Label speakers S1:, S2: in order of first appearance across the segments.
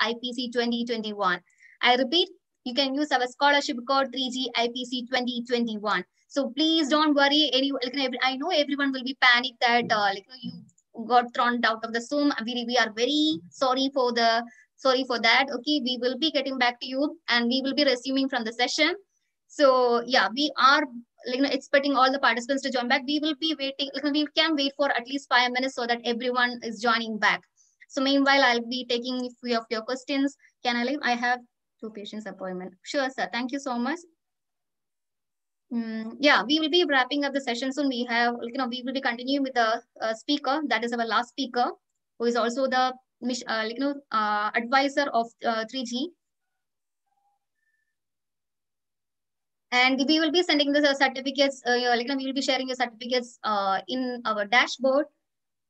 S1: IPC 2021. I repeat, you can use our scholarship code 3G IPC 2021. So please don't worry. I know everyone will be panicked that you got thrown out of the Zoom. We are very sorry for that. Okay, we will be getting back to you and we will be resuming from the session. So yeah, we are expecting all the participants to join back. We will be waiting. We can wait for at least 5 minutes so that everyone is joining back. So meanwhile, I'll be taking a few of your questions. Can I leave? I have 2 patients appointment. Sure, sir. Thank you so much. Yeah, we will be wrapping up the session soon. We have, we will be continuing with the speaker. That is our last speaker, who is also the advisor of 3G. And we will be sending the certificates. We will be sharing the certificates in our dashboard.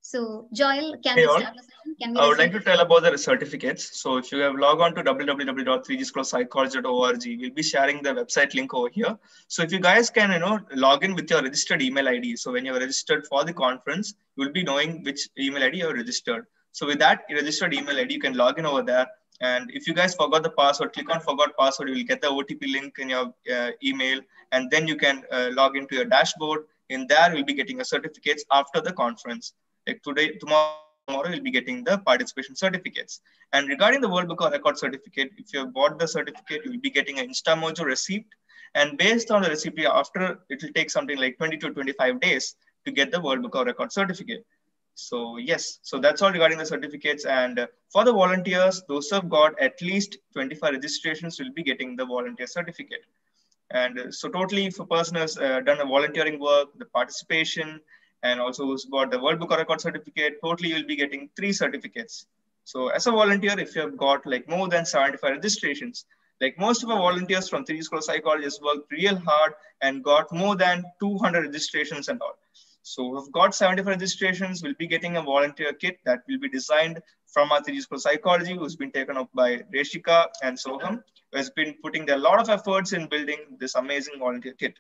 S1: So, Joel, can we start the session?
S2: I would like to tell about the certificates. So, if you have logged on to www.3gschoolofpsychology.org, we'll be sharing the website link over here. So, if you guys can, log in with your registered email ID. So, when you're registered for the conference, you will be knowing which email ID you're registered. So, with that registered email ID, you can log in over there. And if you guys forgot the password, click on forgot password. You will get the OTP link in your email, and then you can log into your dashboard. In there, you'll be getting a certificates after the conference. Like tomorrow you'll be getting the participation certificates. And regarding the World Book of Record certificate, if you have bought the certificate, you'll be getting an InstaMojo receipt. And based on the receipt, after it will take something like 20 to 25 days to get the World Book of Record certificate. So yes, so that's all regarding the certificates. And for the volunteers, those who have got at least 25 registrations will be getting the volunteer certificate. And so totally, if a person has done a volunteering work, the participation, and also who's got the World Book of Record certificate, totally you'll be getting 3 certificates. So as a volunteer, if you have got like more than 75 registrations, like most of our volunteers from 3G School of Psychology has worked real hard and got more than 200 registrations and all. So we've got 75 registrations, we'll be getting a volunteer kit that will be designed from our 3G School of Psychology, who's been taken up by Reshika and Soham, who has been putting a lot of efforts in building this amazing volunteer kit.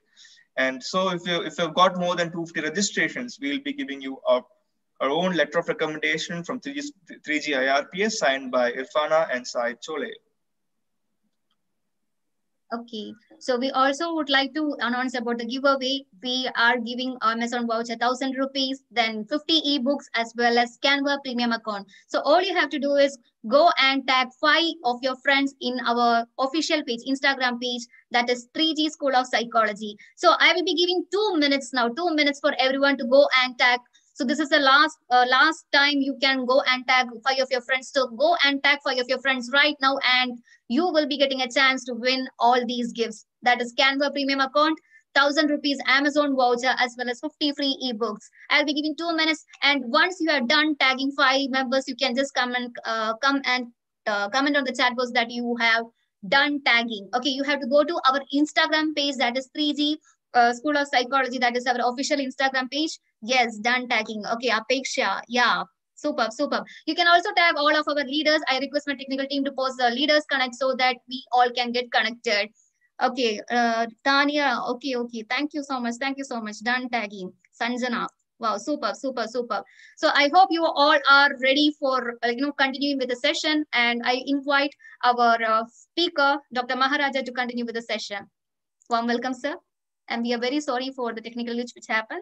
S2: And so if you've got more than 250 registrations, we'll be giving you our own letter of recommendation from 3G IRPS signed by Irfana and Sai Chole.
S1: Okay, so we also would like to announce about the giveaway. We are giving Amazon voucher 1,000 rupees, then 50 ebooks as well as Canva premium account. So all you have to do is go and tag 5 of your friends in our official page, Instagram page, that is 3G School of Psychology. So I will be giving 2 minutes now, 2 minutes for everyone to go and tag. So this is the last time you can go and tag 5 of your friends. So go and tag 5 of your friends right now, and you will be getting a chance to win all these gifts. That is Canva premium account, 1,000 rupees Amazon voucher, as well as 50 free ebooks. I'll be giving 2 minutes, and once you are done tagging 5 members, you can just come and comment on the chat box that you have done tagging. Okay, you have to go to our Instagram page, that is 3G School of Psychology. That is our official Instagram page. Yes, done tagging. Okay, Apeksha. Yeah. Superb. You can also tag all of our leaders. I request my technical team to post the leaders connect so that we all can get connected. Okay, Tanya. Okay. Thank you so much. Done tagging. Sanjana. Wow, superb. So I hope you all are ready for continuing with the session, and I invite our speaker, Dr. Maharaja, to continue with the session. Warm welcome, sir. And we are very sorry for the technical glitch which happened.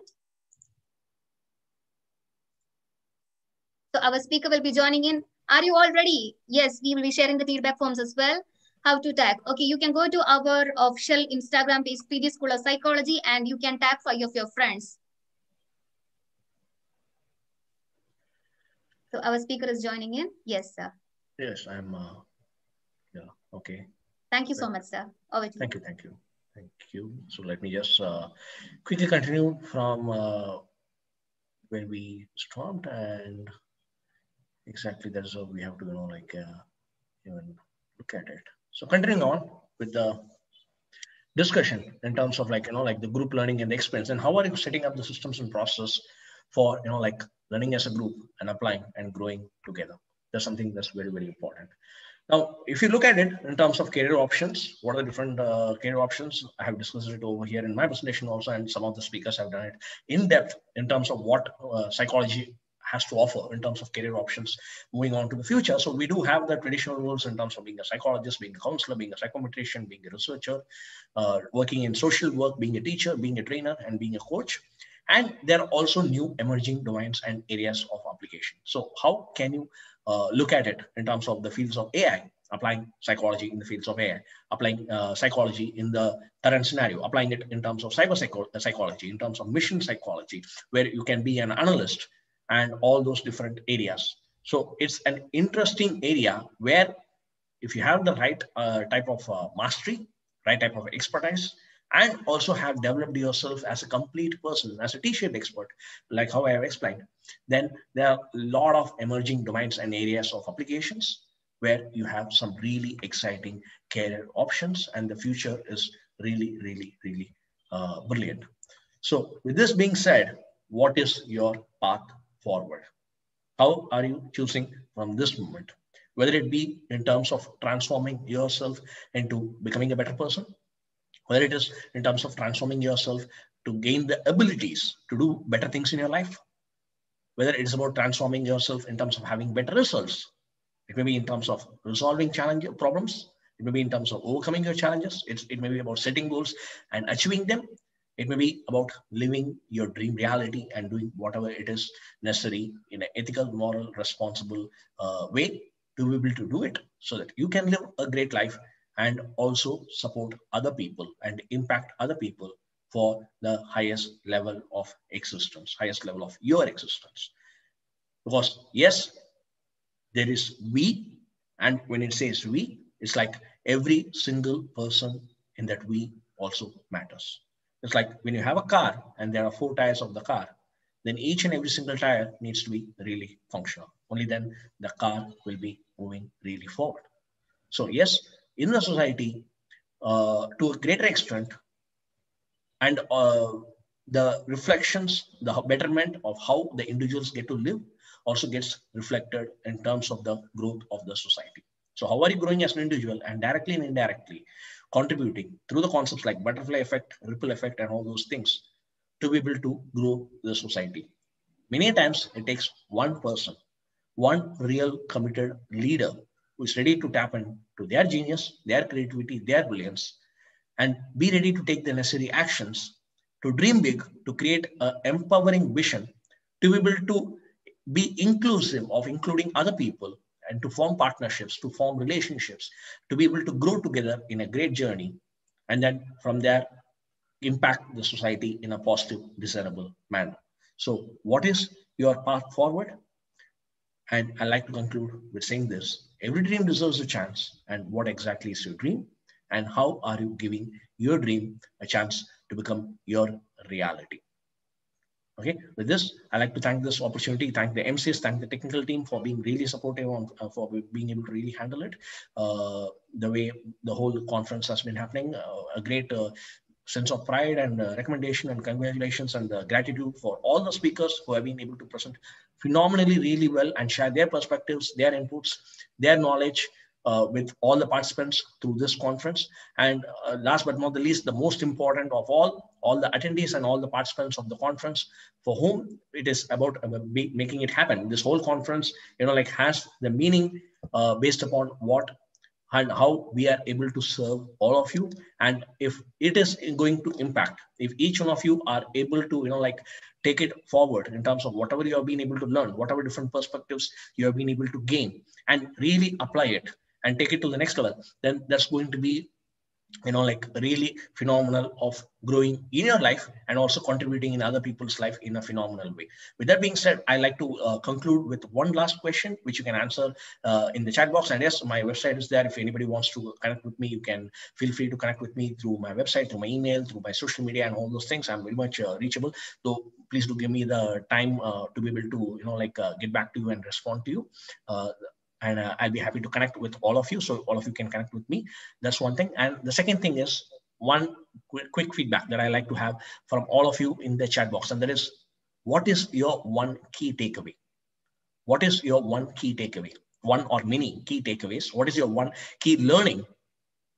S1: So our speaker will be joining in. Are you all ready? Yes, we will be sharing the feedback forms as well. How to tag? Okay, you can go to our official Instagram page, 3G School of Psychology, and you can tag 5 of your friends. So our speaker is joining in. Yes, sir.
S3: Yes, I'm. Yeah. Okay.
S1: Thank you so much, sir. Over to you.
S3: Thank you. So let me just quickly continue from where we stopped, and exactly that's how we have to even look at it. So continuing on with the discussion in terms of the group learning and the experience, and how are you setting up the systems and process for learning as a group and applying and growing together. That's something that's very, very important. Now, if you look at it in terms of career options, what are the different career options? I have discussed it over here in my presentation also, and some of the speakers have done it in depth in terms of what psychology has to offer in terms of career options moving on to the future. So we do have the traditional roles in terms of being a psychologist, being a counselor, being a psychometrician, being a researcher, working in social work, being a teacher, being a trainer, and being a coach. And there are also new emerging domains and areas of application. So how can you look at it in terms of the fields of AI, applying psychology in the fields of AI, applying psychology in the current scenario, applying it in terms of cyber psychology, in terms of mission psychology, where you can be an analyst and all those different areas. So it's an interesting area where if you have the right type of mastery, right type of expertise, and also have developed yourself as a complete person, as a T-shaped expert, like how I have explained, then there are a lot of emerging domains and areas of applications where you have some really exciting career options, and the future is really, really, really brilliant. So with this being said, what is your path forward? How are you choosing from this moment? Whether it be in terms of transforming yourself into becoming a better person, whether it is in terms of transforming yourself to gain the abilities to do better things in your life, whether it is about transforming yourself in terms of having better results. It may be in terms of resolving problems. It may be in terms of overcoming your challenges. It may be about setting goals and achieving them. It may be about living your dream reality and doing whatever it is necessary in an ethical, moral, responsible way to be able to do it so that you can live a great life and also support other people and impact other people for the highest level of existence, highest level of your existence. Because yes, there is we, and when it says we, it's like every single person in that we also matters. It's like when you have a car and there are 4 tires of the car, then each and every single tire needs to be really functional. Only then the car will be moving really forward. So yes, in the society, to a greater extent, and the reflections, the betterment of how the individuals get to live also gets reflected in terms of the growth of the society. So how are you growing as an individual and directly and indirectly contributing through the concepts like butterfly effect, ripple effect, and all those things to be able to grow the society? Many times it takes one person, one real committed leader who is ready to tap into their genius, their creativity, their brilliance, and be ready to take the necessary actions to dream big, to create an empowering vision, to be able to be inclusive of including other people, and to form partnerships, to form relationships, to be able to grow together in a great journey, and then from there impact the society in a positive, desirable manner. So what is your path forward? And I like to conclude with saying this: every dream deserves a chance. And what exactly is your dream? And how are you giving your dream a chance to become your reality? Okay, with this, I'd like to thank this opportunity, thank the MCs, thank the technical team for being really supportive on, for being able to really handle it. The way the whole conference has been happening, a great sense of pride and recommendation and congratulations and gratitude for all the speakers who have been able to present phenomenally really well and share their perspectives, their inputs, their knowledge with all the participants through this conference. And last but not the least, the most important of all the attendees and all the participants of the conference for whom it is about making it happen. This whole conference, like has the meaning based upon what and how we are able to serve all of you. And if it is going to impact, if each one of you are able to, take it forward in terms of whatever you have been able to learn, whatever different perspectives you have been able to gain and really apply it and take it to the next level, then that's going to be really phenomenal of growing in your life and also contributing in other people's life in a phenomenal way. With that being said, I like to conclude with one last question, which you can answer in the chat box. And yes, my website is there. If anybody wants to connect with me, you can feel free to connect with me through my website, through my email, through my social media and all those things. I'm very much reachable. So please do give me the time to be able to, get back to you and respond to you. And I'll be happy to connect with all of you. So all of you can connect with me. That's one thing. And the second thing is one quick feedback that I like to have from all of you in the chat box. And that is, what is your one key takeaway? What is your one key takeaway? One or many key takeaways. What is your one key learning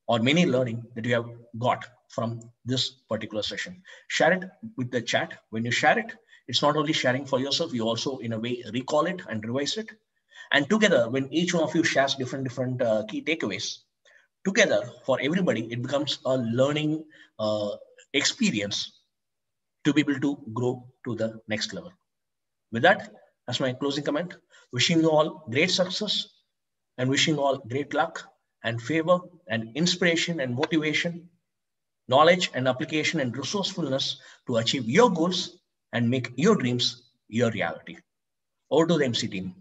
S3: or many learning that you have got from this particular session? Share it with the chat. When you share it, It's not only sharing for yourself, you also in a way recall it and revise it. And together, when each one of you shares different key takeaways, together for everybody, it becomes a learning experience to be able to grow to the next level. With that, as my closing comment, wishing you all great success and wishing you all great luck and favor and inspiration and motivation, knowledge and application and resourcefulness to achieve your goals and make your dreams your reality. Over to the MC team.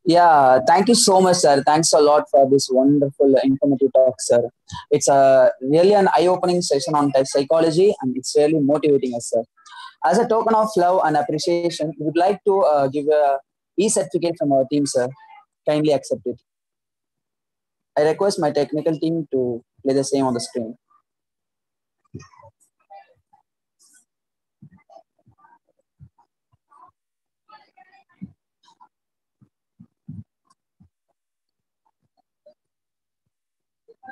S4: Yeah, thank you so much, sir. Thanks a lot for this wonderful, informative talk, sir. It's a really an eye-opening session on psychology, and it's really motivating us, sir. As a token of love and appreciation, we would like to give a e-certificate from our team, sir. Kindly accept it. I request my technical team to play the same on the screen.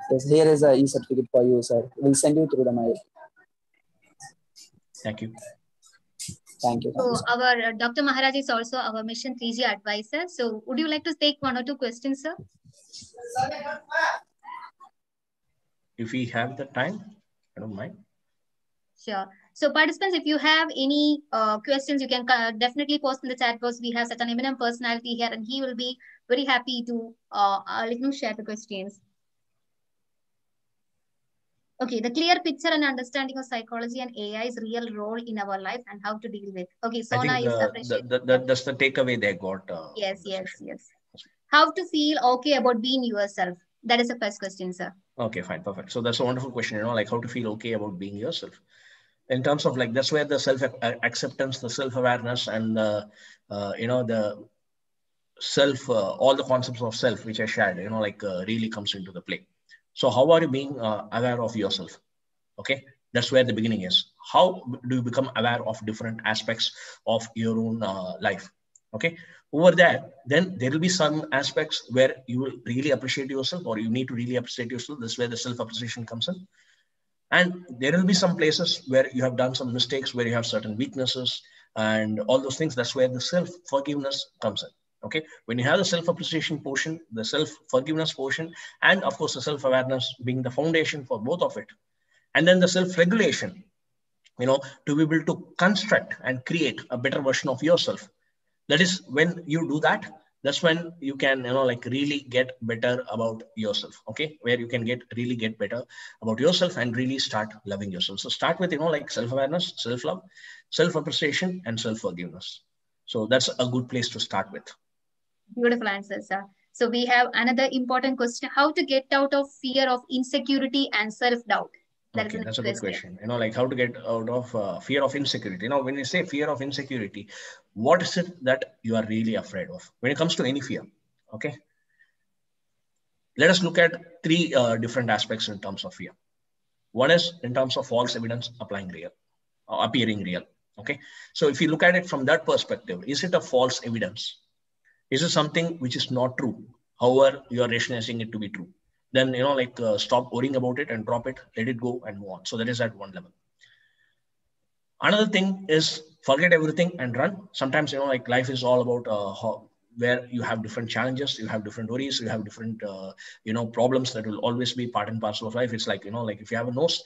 S4: Yes, here is a e-certificate for you, sir. We'll send you through the mail.
S3: Thank you.
S4: Thank you.
S1: So our Dr. Maharaj is also our Mission 3G advisor. So would you like to take one or two questions, sir?
S3: If we have the time, I don't mind.
S1: Sure. So participants, if you have any questions, you can definitely post in the chat box. We have such an eminent personality here, and he will be very happy to share the questions. Okay, the clear picture and understanding of psychology and AI's real role in our life and how to deal with. Okay, Sona is appreciating.
S3: That's the takeaway they got.
S1: Yes. How to feel okay about being yourself? That is the first question, sir.
S3: Okay, fine, perfect. So that's a wonderful question, like how to feel okay about being yourself. In terms of that's where the self-acceptance, the self-awareness, and the self, all the concepts of self, which I shared, really comes into the play. So how are you being aware of yourself? Okay, that's where the beginning is. How do you become aware of different aspects of your own life? Okay, over there, then there will be some aspects where you will really appreciate yourself, or you need to really appreciate yourself. That's where the self-appreciation comes in. And there will be some places where you have done some mistakes, where you have certain weaknesses and all those things. That's where the self-forgiveness comes in. Okay, when you have the self-appreciation portion, the self-forgiveness portion, and of course the self-awareness being the foundation for both of it, and then the self-regulation, to be able to construct and create a better version of yourself. That is when you do that, that's when you can, really get better about yourself. Okay, where you can really get better about yourself and really start loving yourself. So start with, self-awareness, self-love, self-appreciation, and self-forgiveness. So that's a good place to start with.
S1: Beautiful answer, sir. So we have another important question: how to get out of fear of insecurity and self-doubt?
S3: Okay, that's a good question. How to get out of fear of insecurity. When you say fear of insecurity, what is it that you are really afraid of when it comes to any fear? Okay, let us look at three different aspects in terms of fear. One is in terms of false evidence appearing real. Okay, so if you look at it from that perspective, is it a false evidence? Is it something which is not true? However, you are rationalizing it to be true. Then, stop worrying about it and drop it, let it go and move on. So that is at one level. Another thing is forget everything and run. Sometimes, life is all about where you have different challenges, you have different worries, you have different, problems that will always be part and parcel of life. It's like, if you have a nose,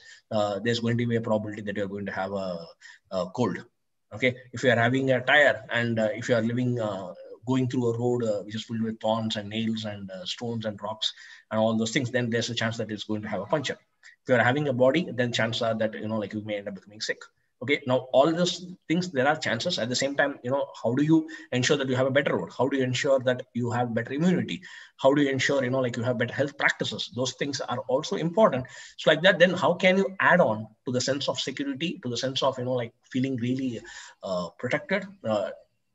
S3: there's going to be a probability that you're going to have a cold. Okay. If you are having a tire and if you are going through a road which is filled with thorns and nails and stones and rocks and all those things, then there's a chance that it's going to have a puncture. If you're having a body, then chances are that, you may end up becoming sick. Okay. Now, all those things, there are chances. At the same time, how do you ensure that you have a better road? How do you ensure that you have better immunity? How do you ensure, you have better health practices? Those things are also important. So like that, then how can you add on to the sense of security, to the sense of, feeling really protected?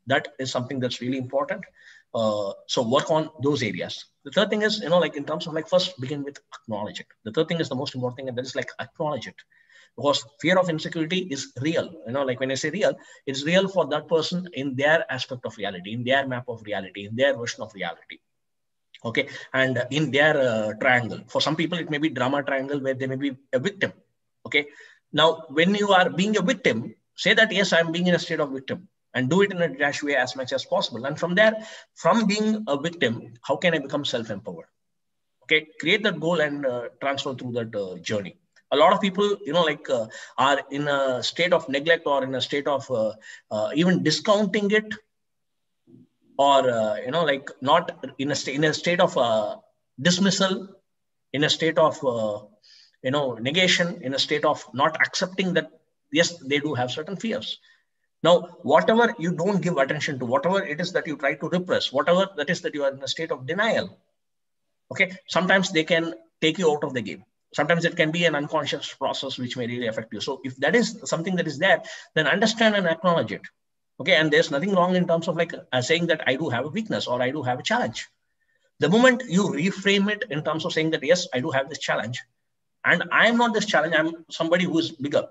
S3: That is something that's really important. So work on those areas. The third thing is, in terms of first begin with acknowledge it. The third thing is the most important thing, and that is acknowledge it. Because fear of insecurity is real. When I say real, it's real for that person in their aspect of reality, in their map of reality, in their version of reality. Okay. And in their triangle. For some people, it may be drama triangle where they may be a victim. Okay. Now, when you are being a victim, Say that, yes, I'm being in a state of victim, and do it in a detached way as much as possible. And from there, from being a victim, how can I become self-empowered? Okay, create that goal and transfer through that journey. A lot of people, are in a state of neglect or in a state of even discounting it, or not in a state of dismissal, in a state of negation, in a state of not accepting that yes, they do have certain fears. Now, whatever you don't give attention to, whatever it is that you try to repress, whatever that is that you are in a state of denial, okay, sometimes they can take you out of the game. Sometimes it can be an unconscious process which may really affect you. So if that is something that is there, then understand and acknowledge it. Okay, and there's nothing wrong in terms of saying that I do have a weakness or I do have a challenge. The moment you reframe it in terms of saying that, yes, I do have this challenge, and I'm not this challenge, I'm somebody who is bigger,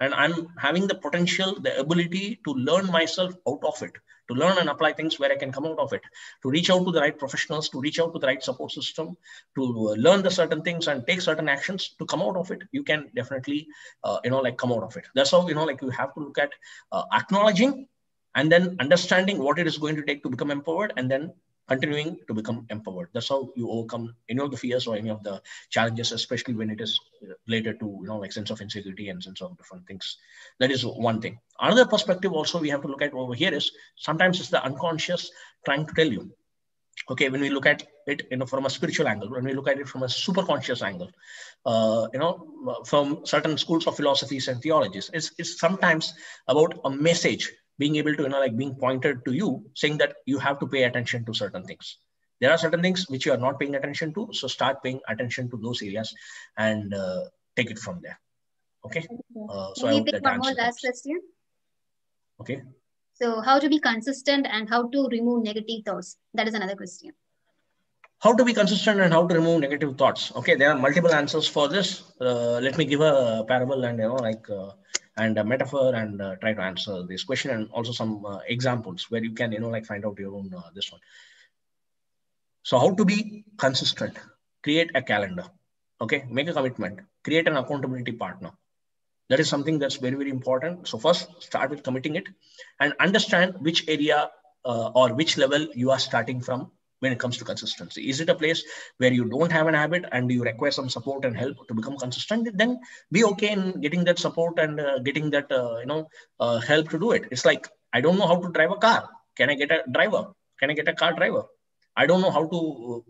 S3: and I'm having the potential, the ability to learn myself out of it, to learn and apply things where I can come out of it, to reach out to the right professionals, to reach out to the right support system, to learn the certain things and take certain actions to come out of it. You can definitely, come out of it. That's how, you have to look at acknowledging and then understanding what it is going to take to become empowered, and then continuing to become empowered. That's how you overcome any of the fears or any of the challenges, especially when it is related to, sense of insecurity and sense of different things. That is one thing. Another perspective also we have to look at over here is sometimes it's the unconscious trying to tell you. Okay, when we look at it, from a spiritual angle, when we look at it from a super conscious angle, from certain schools of philosophies and theologies, it's sometimes about a message being able to, being pointed to you, saying that you have to pay attention to certain things. There are certain things which you are not paying attention to. So start paying attention to those areas and take it from there. Okay.
S1: So I hope that one more last question.
S3: Okay.
S1: So how to be consistent and how to remove negative thoughts? That is another question.
S3: How to be consistent and how to remove negative thoughts? Okay, there are multiple answers for this. Let me give a parable and and a metaphor and try to answer this question, and also some examples where you can find out your own this one. So how to be consistent? Create a calendar. Okay, make a commitment. Create an accountability partner. That is something that's very, very important. So first, start with committing it and understand which area or which level you are starting from when it comes to consistency. Is it a place where you don't have an habit and you require some support and help to become consistent? Then be okay in getting that support and getting that help to do it. It's like, I don't know how to drive a car. Can I get a driver? Can I get a car driver? I don't know how to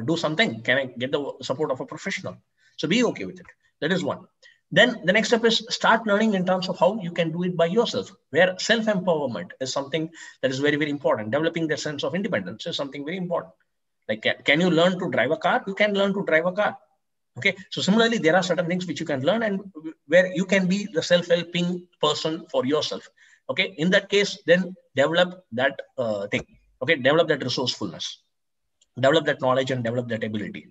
S3: do something. Can I get the support of a professional? So be okay with it. That is one. Then the next step is start learning in terms of how you can do it by yourself, where self-empowerment is something that is very, very important. Developing that sense of independence is something very important. Like, can you learn to drive a car? You can learn to drive a car. Okay. So similarly, there are certain things which you can learn and where you can be the self-helping person for yourself. Okay. In that case, then develop that thing. Okay. Develop that resourcefulness, develop that knowledge and develop that ability.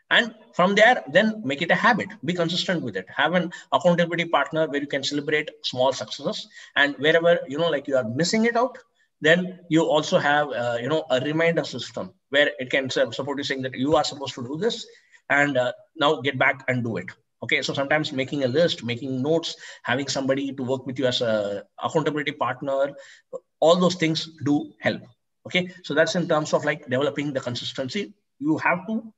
S3: And from there, then make it a habit. Be consistent with it. Have an accountability partner where you can celebrate small successes. And wherever, you are missing it out, then you also have, a reminder system where it can support you saying that you are supposed to do this and now get back and do it. Okay. So sometimes making a list, making notes, having somebody to work with you as a accountability partner, all those things do help. Okay. So that's in terms of developing the consistency. You have to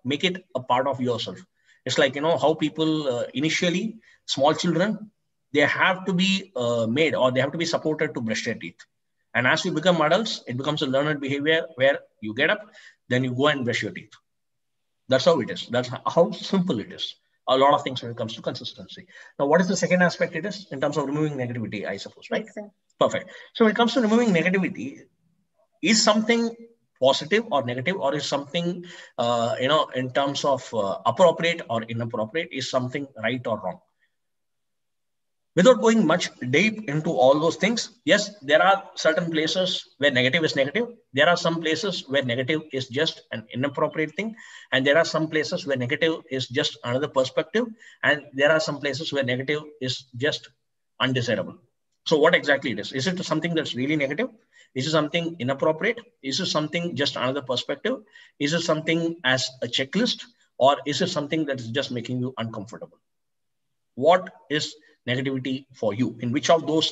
S3: make it a part of yourself. It's like, how people initially, small children, they have to be made or they have to be supported to brush their teeth. And as you become adults, it becomes a learned behavior where you get up, then you go and brush your teeth. That's how it is. That's how simple it is. A lot of things when it comes to consistency. Now, what is the second aspect it is in terms of removing negativity, I suppose, right?
S1: Yes,
S3: perfect. So when it comes to removing negativity, is something positive or negative, or is something, in terms of appropriate or inappropriate, is something right or wrong? Without going much deep into all those things, yes, there are certain places where negative is negative. There are some places where negative is just an inappropriate thing. And there are some places where negative is just another perspective. And there are some places where negative is just undesirable. So what exactly it is? Is it something that's really negative? Is it something inappropriate? Is it something just another perspective? Is it something as a checklist? Or is it something that is just making you uncomfortable? What is negativity for you? In which of those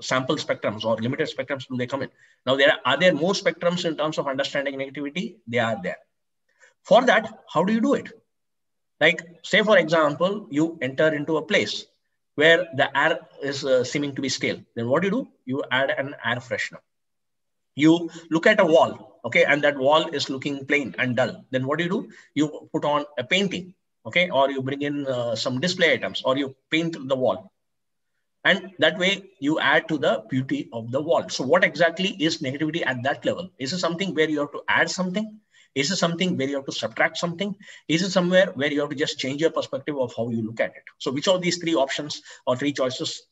S3: sample spectrums or limited spectrums do they come in? Now, are there more spectrums in terms of understanding negativity? They are there. For that, how do you do it? Like, say, for example, you enter into a place where the air is seeming to be stale. Then what do? You add an air freshener. You look at a wall, okay, and that wall is looking plain and dull. Then what do? You put on a painting, okay, or you bring in some display items, or you paint the wall. And that way you add to the beauty of the wall. So what exactly is negativity at that level? Is it something where you have to add something? Is it something where you have to subtract something? Is it somewhere where you have to just change your perspective of how you look at it? So which of these three options or three choices,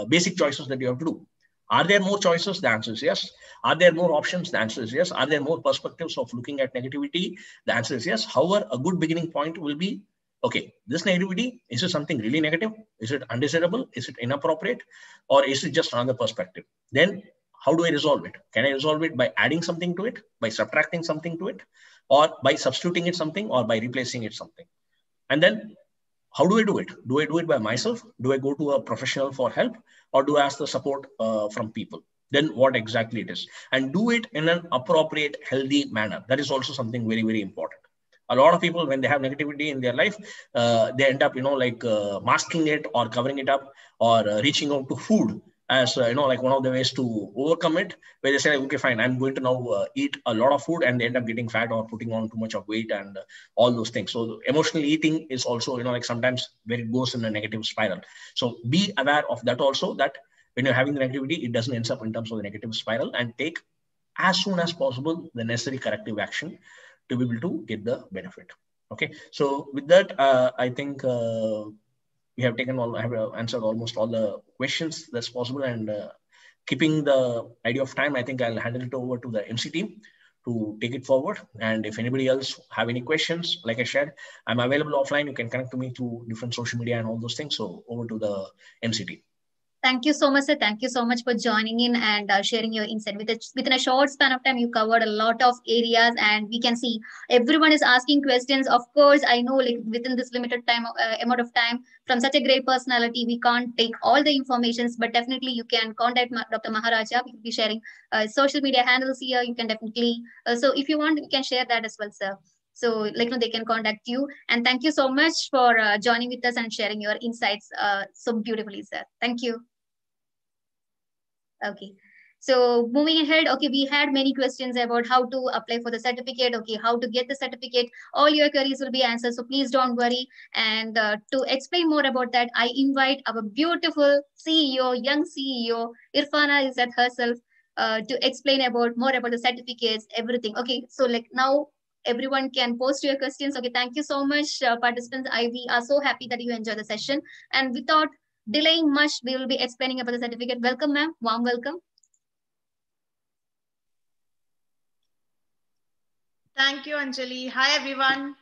S3: basic choices that you have to do? Are there more choices? The answer is yes. Are there more options? The answer is yes. Are there more perspectives of looking at negativity? The answer is yes. However, a good beginning point will be, okay, this negativity, is it something really negative? Is it undesirable? Is it inappropriate? Or is it just another perspective? Then how do I resolve it? Can I resolve it by adding something to it, by subtracting something to it, or by substituting it something, or by replacing it something? And then how do I do it? Do I do it by myself? Do I go to a professional for help? Or do I ask the support from people? Then what exactly it is? And do it in an appropriate, healthy manner. That is also something very, very important. A lot of people, when they have negativity in their life, they end up, masking it or covering it up, or reaching out to food as, like one of the ways to overcome it, where they say, okay, fine, I'm going to now eat a lot of food, and they end up getting fat or putting on too much of weight and all those things. So emotional eating is also, like sometimes where it goes in a negative spiral. So be aware of that also, that when you're having the negativity, it doesn't end up in terms of the negative spiral, and take as soon as possible the necessary corrective action to be able to get the benefit. Okay. So with that, I think we have answered almost all the questions that's possible, and keeping the idea of time, I think I'll hand it over to the MC team to take it forward. And if anybody else have any questions, like I shared, I'm available offline. You can connect to me through different social media and all those things. So over to the MC team.
S1: Thank you so much, sir. Thank you so much for joining in and sharing your insight. Within a short span of time, you covered a lot of areas, and we can see everyone is asking questions. Of course, I know, like within this limited time amount of time, from such a great personality, we can't take all the informations, but definitely you can contact Dr. Maharaja. We will be sharing social media handles here. You can definitely, so if you want, we can share that as well, sir. So they can contact you. And thank you so much for joining with us and sharing your insights so beautifully, sir. Thank you. Okay. So moving ahead, okay, we had many questions about how to apply for the certificate, okay, how to get the certificate. All your queries will be answered, so please don't worry. And to explain more about that, I invite our beautiful CEO, young CEO, Irfana Izzat herself, to explain more about the certificates, everything. Okay, so like now, everyone can post your questions. Okay, thank you so much, participants. We are so happy that you enjoy the session. And without delaying much, we will be explaining about the certificate. Welcome, ma'am. Warm welcome.
S5: Thank you, Anjali. Hi, everyone.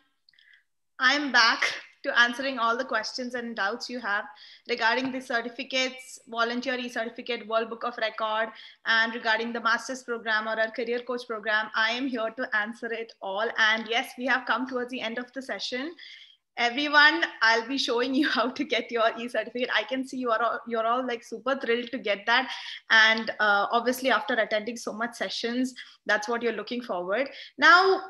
S5: I'm back to answering all the questions and doubts you have regarding the certificates, volunteer e-certificate, World Book of Record, and regarding the master's program or our career coach program. I am here to answer it all. And yes, we have come towards the end of the session. Everyone, I'll be showing you how to get your e-certificate. I can see you're all like super thrilled to get that. And obviously after attending so much sessions, that's what you're looking forward. Now,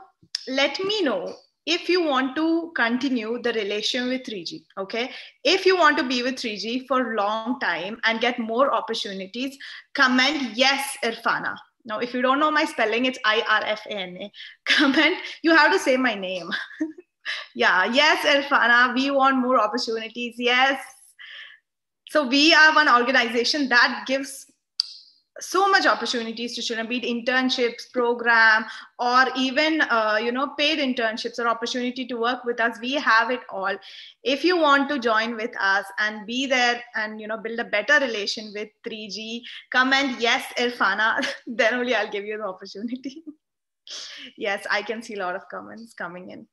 S5: let me know if you want to continue the relation with 3G, okay? If you want to be with 3G for a long time and get more opportunities, comment yes, Irfana. Now, if you don't know my spelling, it's IRFANA. Comment, you have to say my name. Yeah, yes, Irfana, we want more opportunities. Yes. So we are one organization that gives so much opportunities to children, be it internships, program, or even paid internships or opportunity to work with us. We have it all. If you want to join with us and be there and build a better relation with 3G, comment yes, Irfana. Then only I'll give you the opportunity. Yes, I can see a lot of comments coming in.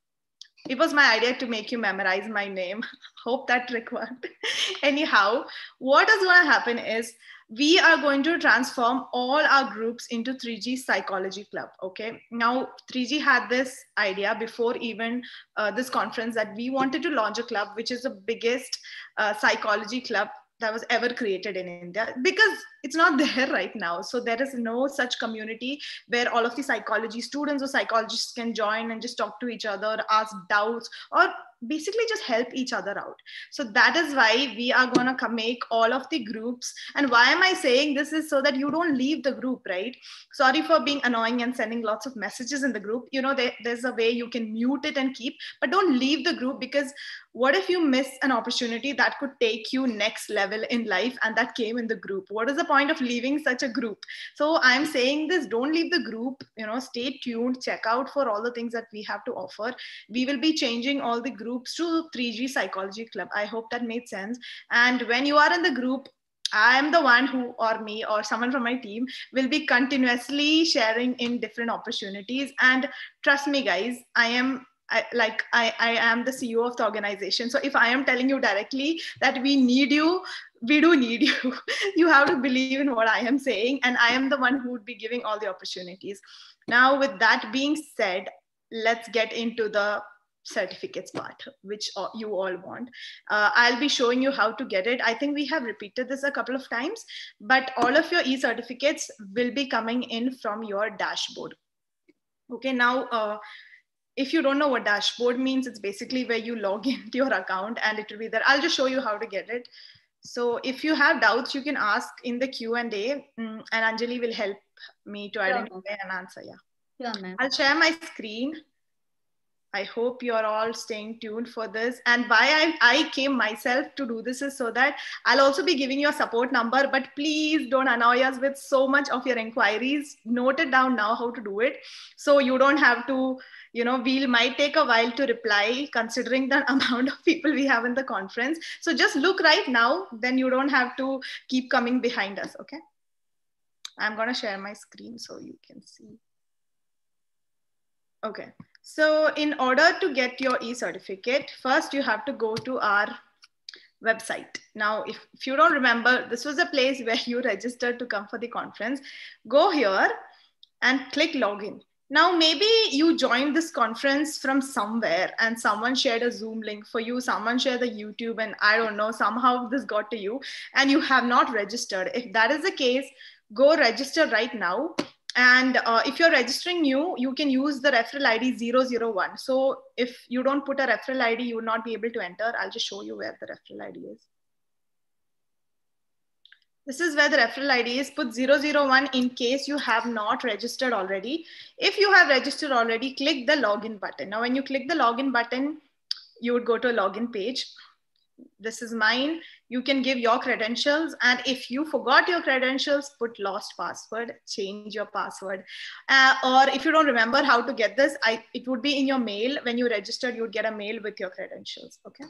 S5: It was my idea to make you memorize my name. Hope that required. Anyhow, what is going to happen is we are going to transform all our groups into 3G Psychology Club, okay? Now, 3G had this idea before even this conference that we wanted to launch a club, which is the biggest psychology club that was ever created in India, because it's not there right now. So there is no such community where all of the psychology students or psychologists can join and just talk to each other, ask doubts, or basically just help each other out. So that is why we are going to make all of the groups. And why am I saying this is so that you don't leave the group, right? Sorry for being annoying and sending lots of messages in the group. You know, there's a way you can mute it and keep, but don't leave the group, because what if you miss an opportunity that could take you next level in life, and that came in the group? What is the point of leaving such a group? So I'm saying this, don't leave the group, you know, stay tuned, check out for all the things that we have to offer. We will be changing all the groups to 3G Psychology Club. I hope that made sense. And when you are in the group, I am the one who, or me, or someone from my team will be continuously sharing in different opportunities. And trust me, guys, I am the CEO of the organization. So if I am telling you directly that we need you, we do need you. You have to believe in what I am saying. And I am the one who would be giving all the opportunities. Now, with that being said, let's get into the certificates part, which you all want. I'll be showing you how to get it. I think we have repeated this a couple of times, but all of your e-certificates will be coming in from your dashboard. Okay, now, if you don't know what dashboard means, it's basically where you log into your account and it will be there. I'll just show you how to get it. So if you have doubts, you can ask in the Q&A, and Anjali will help me to identify and answer.
S1: Yeah, ma'am.
S5: I'll share my screen. I hope you're all staying tuned for this. And why I came myself to do this is so that I'll also be giving you a support number, but please don't annoy us with so much of your inquiries. Note it down now how to do it. So you don't have to, you know, we might take a while to reply considering the amount of people we have in the conference. So just look right now, then you don't have to keep coming behind us, okay? I'm gonna share my screen so you can see. Okay. So in order to get your e-certificate, first you have to go to our website. Now, if you don't remember, this was a place where you registered to come for the conference. Go here and click login. Now, maybe you joined this conference from somewhere and someone shared a Zoom link for you, someone shared the YouTube, and I don't know, somehow this got to you and you have not registered. If that is the case, go register right now. And if you're registering new, you can use the referral ID 001. So if you don't put a referral ID, you will not be able to enter. I'll just show you where the referral ID is. This is where the referral ID is. Put 001 in case you have not registered already. If you have registered already, click the login button. Now, when you click the login button, you would go to a login page. This is mine. You can give your credentials. And if you forgot your credentials, put lost password, change your password. Or if you don't remember how to get this, it would be in your mail. When you registered, you would get a mail with your credentials, okay?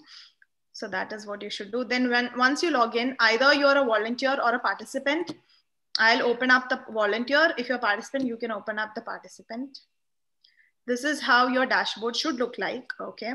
S5: So that is what you should do. Then once you log in, either you're a volunteer or a participant. I'll open up the volunteer. If you're a participant, you can open up the participant. This is how your dashboard should look like, okay?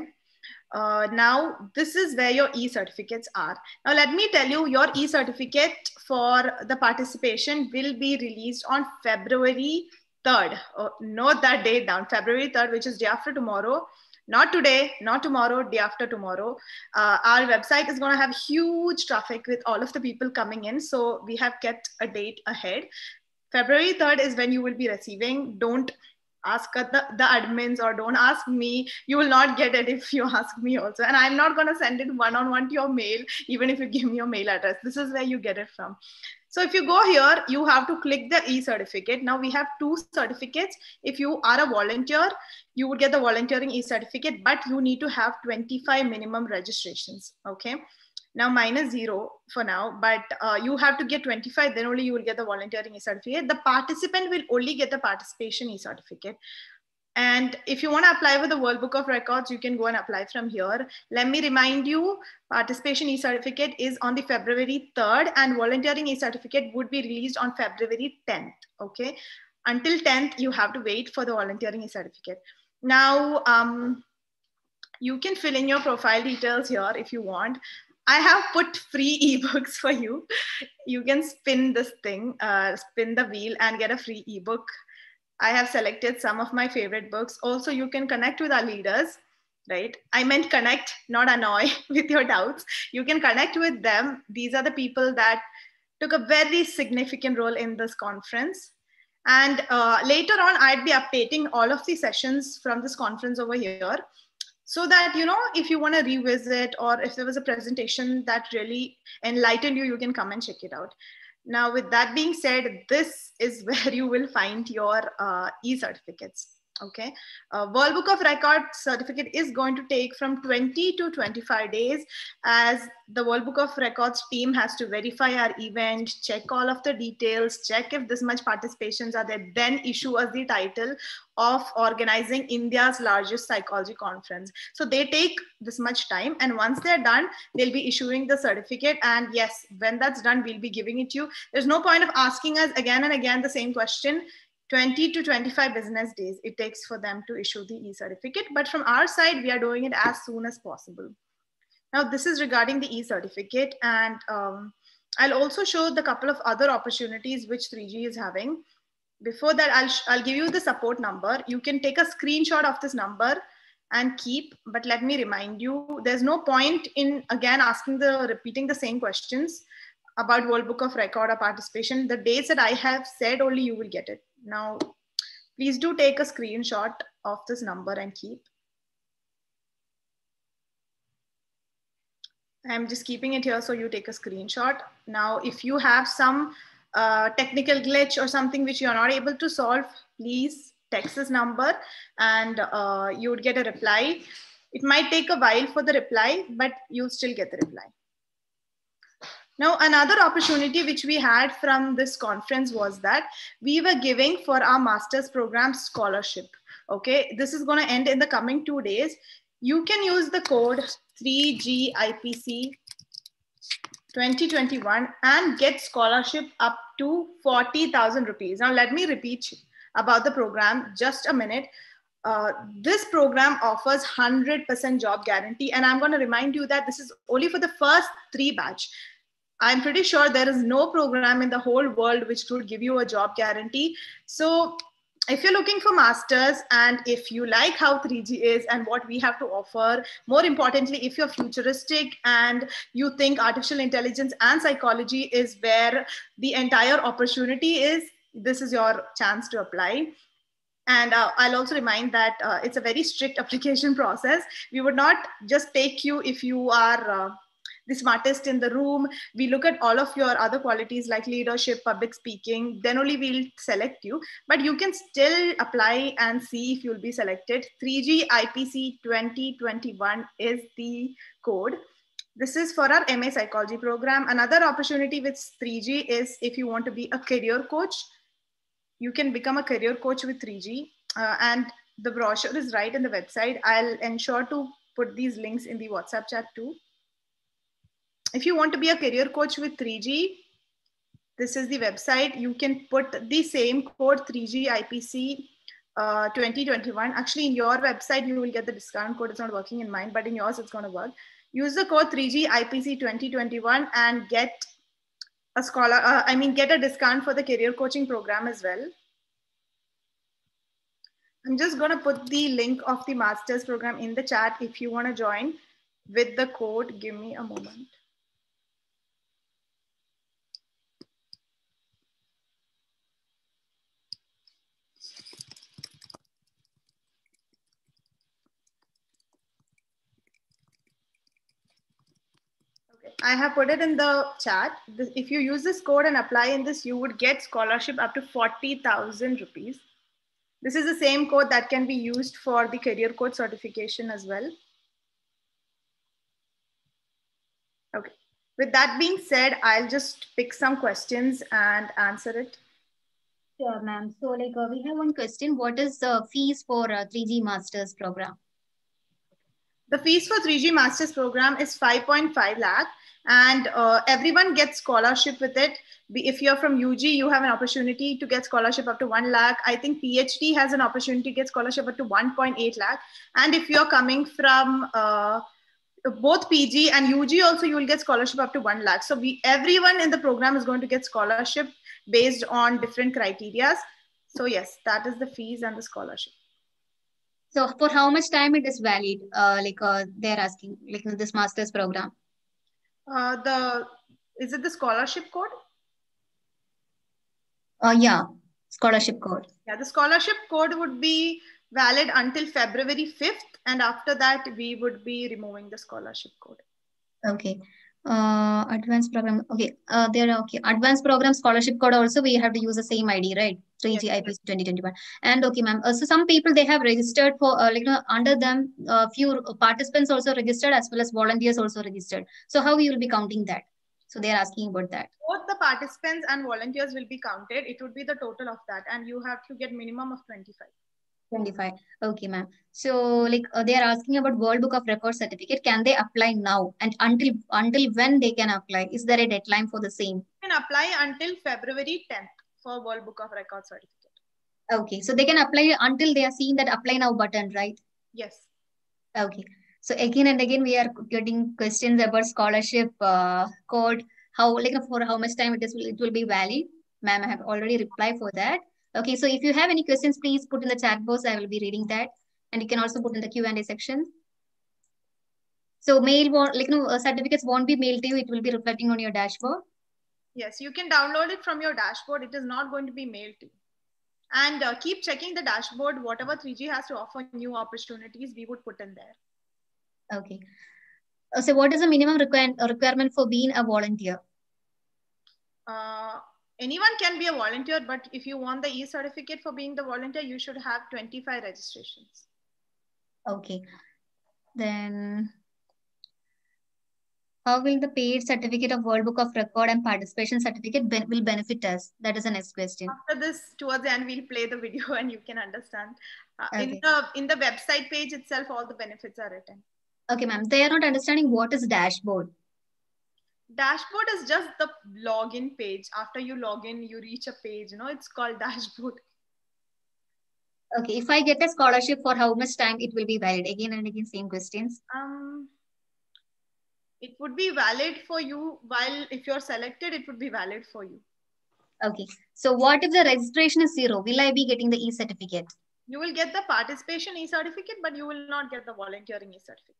S5: Now, this is where your e-certificates are. Now, let me tell you, your e-certificate for the participation will be released on February 3rd. Note that date down, February 3rd, which is day after tomorrow. Not today, not tomorrow, day after tomorrow. Our website is going to have huge traffic with all of the people coming in. So we have kept a date ahead. February 3rd is when you will be receiving. Don't ask the admins or don't ask me. You will not get it if you ask me also. And I'm not going to send it one-on-one to your mail, even if you give me your mail address. This is where you get it from. So if you go here, you have to click the e-certificate. Now we have 2 certificates. If you are a volunteer, you would get the volunteering e-certificate, but you need to have 25 minimum registrations, okay? Now mine is 0 for now, but you have to get 25, then only you will get the volunteering e-certificate. The participant will only get the participation e-certificate. And if you want to apply with the World Book of Records, you can go and apply from here. Let me remind you, participation e-certificate is on the February 3rd and volunteering e-certificate would be released on February 10th, okay? Until 10th, you have to wait for the volunteering e-certificate. Now, you can fill in your profile details here if you want. I have put free ebooks for you. You can spin this thing, spin the wheel and get a free ebook. I have selected some of my favorite books. Also, you can connect with our leaders. right? I meant connect, not annoy with your doubts. You can connect with them. These are the people that took a very significant role in this conference. And later on, I'd be updating all of the sessions from this conference over here, so that, you know, if you want to revisit, or if there was a presentation that really enlightened you, you can come and check it out. Now, with that being said, this is where you will find your e-certificates. Okay, World Book of Records certificate is going to take from 20 to 25 days, as the World Book of Records team has to verify our event, check all of the details, check if this much participations are there, then issue us the title of organizing India's largest psychology conference. So they take this much time, and once they're done, they'll be issuing the certificate. And yes, when that's done, we'll be giving it to you. There's no point of asking us again and again the same question. 20 to 25 business days it takes for them to issue the e-certificate. But from our side, we are doing it as soon as possible. Now, this is regarding the e-certificate. And I'll also show the couple of other opportunities which 3G is having. Before that, I'll give you the support number. You can take a screenshot of this number and keep, but let me remind you, there's no point in again repeating the same questions about World Book of Record or participation. The dates that I have said, only you will get it. Now, please do take a screenshot of this number and keep. I'm just keeping it here so you take a screenshot. Now, if you have some technical glitch or something which you're not able to solve, please text this number and you would get a reply. It might take a while for the reply, but you'll still get the reply. Now, another opportunity which we had from this conference was that we were giving for our master's program scholarship. Okay, this is going to end in the coming 2 days. You can use the code 3GIPC 2021 and get scholarship up to 40,000 rupees. Now, let me repeat about the program just a minute. This program offers 100% job guarantee. And I'm going to remind you that this is only for the first 3 batch. I'm pretty sure there is no program in the whole world which would give you a job guarantee. So if you're looking for masters, and if you like how 3G is and what we have to offer, more importantly, if you're futuristic and you think artificial intelligence and psychology is where the entire opportunity is, this is your chance to apply. And I'll also remind that it's a very strict application process. We would not just take you if you are the smartest in the room. We look at all of your other qualities like leadership, public speaking, then only we'll select you. But you can still apply and see if you'll be selected. 3G IPC 2021 is the code. This is for our MA Psychology program. Another opportunity with 3G is if you want to be a career coach, you can become a career coach with 3G. And the brochure is right in the website. I'll ensure to put these links in the WhatsApp chat too. If you want to be a career coach with 3G, this is the website. You can put the same code 3G IPC 2021. Actually, in your website, you will get the discount code. It's not working in mine, but in yours, it's going to work. Use the code 3G IPC 2021 and get a get a discount for the career coaching program as well. I'm just going to put the link of the master's program in the chat if you want to join with the code. Give me a moment. I have put it in the chat. If you use this code and apply in this, you would get scholarship up to 40,000 rupees. This is the same code that can be used for the career coach certification as well. Okay. With that being said, I'll just pick some questions and answer it.
S1: Sure, ma'am. So we have one question. What is the fees for 3G Masters program?
S5: The fees for 3G Masters program is 5.5 lakh. And everyone gets scholarship with it. If you're from UG, you have an opportunity to get scholarship up to 1 lakh. I think PhD has an opportunity to get scholarship up to 1.8 lakh. And if you're coming from both PG and UG also, you will get scholarship up to 1 lakh. So everyone in the program is going to get scholarship based on different criteria. So yes, that is the fees and the scholarship.
S1: So for how much time it is valid? They're asking, like this master's program.
S5: Is it the scholarship code?
S1: Yeah, scholarship code.
S5: Yeah, the scholarship code would be valid until February 5th, and after that we would be removing the scholarship code.
S1: Okay. Advanced program. Okay. There. Okay. Advanced program scholarship code also we have to use the same ID, right? 3G
S5: Yes.
S1: IPC 2021. And okay, ma'am. So some people they have registered for under them few participants also registered as well as volunteers also registered. So how you will be counting that? So they are asking about that.
S5: Both the participants and volunteers will be counted. It would be the total of that, and you have to get minimum of 25.
S1: 25. Okay, ma'am. So they are asking about World Book of Records certificate. Can they apply now? And until when they can apply? Is there a deadline for the same?
S5: You can apply until February 10th for World Book of Records certificate.
S1: Okay, so they can apply until they are seeing that apply now button, right?
S5: Yes.
S1: Okay. So again and again we are getting questions about scholarship code. How for how much time it will be valid? Ma'am, I have already replied for that. Okay, so if you have any questions, please put in the chat box. I will be reading that, and you can also put in the Q&A section. So certificates won't be mailed to you. It will be reflecting on your dashboard.
S5: Yes, you can download it from your dashboard. It is not going to be mailed to you. And keep checking the dashboard. Whatever 3G has to offer new opportunities, we would put in there.
S1: Okay. So what is the minimum requirement for being a volunteer?
S5: Anyone can be a volunteer, but if you want the e-certificate for being the volunteer, you should have 25 registrations.
S1: Okay. Then how will the paid certificate of World Book of Record and participation certificate will benefit us? That is the next question.
S5: After this, towards the end, we'll play the video and you can understand.
S1: Okay.
S5: In the website page itself, all the benefits are written.
S1: Okay, ma'am. They are not understanding what is dashboard.
S5: Dashboard is just the login page. After you log in, you reach a page. It's called dashboard.
S1: Okay. If I get a scholarship, for how much time it will be valid? Again and again, same questions.
S5: It would be valid for you while if you're selected, it would be valid for you.
S1: Okay. So what if the registration is 0? Will I be getting the e-certificate?
S5: You will get the participation e-certificate, but you will not get the volunteering e-certificate.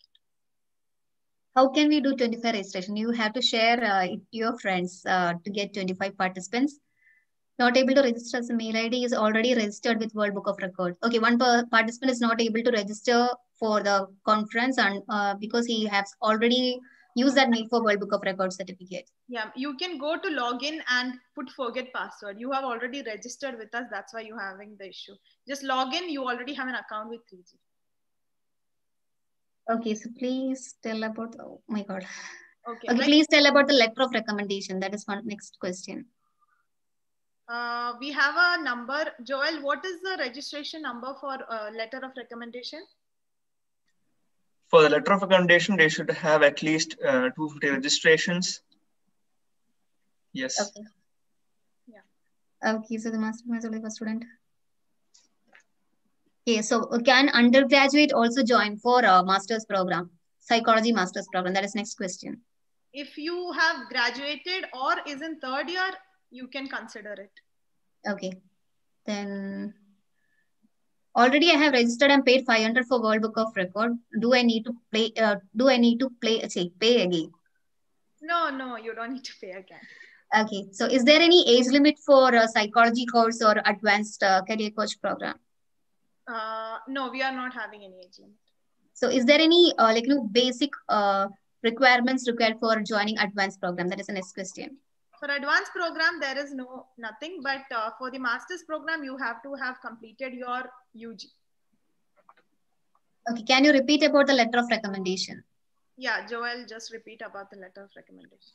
S1: How can we do 25 registration? You have to share it to your friends to get 25 participants. Not able to register as a mail ID is already registered with World Book of Record. Okay, one participant is not able to register for the conference and because he has already used that mail for World Book of Record certificate.
S5: Yeah, you can go to login and put forget password. You have already registered with us. That's why you're having the issue. Just log in. You already have an account with 3G.
S1: Okay, so please tell about, oh my God.
S5: Okay,
S1: please tell about the letter of recommendation. That is one next question.
S5: We have a number. Joel, what is the registration number for letter of recommendation?
S2: For the letter of recommendation, they should have at least 250 registrations. Yes.
S5: Okay. Yeah.
S1: Okay, so the master is only for student. Okay, so can undergraduate also join for a master's program, psychology master's program? That is next question.
S5: If you have graduated or is in third year, you can consider it. Okay.
S1: Then already I have registered and paid 500 for World Book of Record. Do I need to pay? Pay again?
S5: No, you don't need to pay again.
S1: Okay. So is there any age limit for a psychology course or advanced career coach program?
S5: No, we are not having any age limit.
S1: So is there any basic requirements required for joining advanced program? That is the next question.
S5: For advanced program, there is nothing, but for the master's program, you have to have completed your UG.
S1: Okay, can you repeat about the letter of recommendation?
S5: Yeah, Joel, just repeat about the letter of recommendation.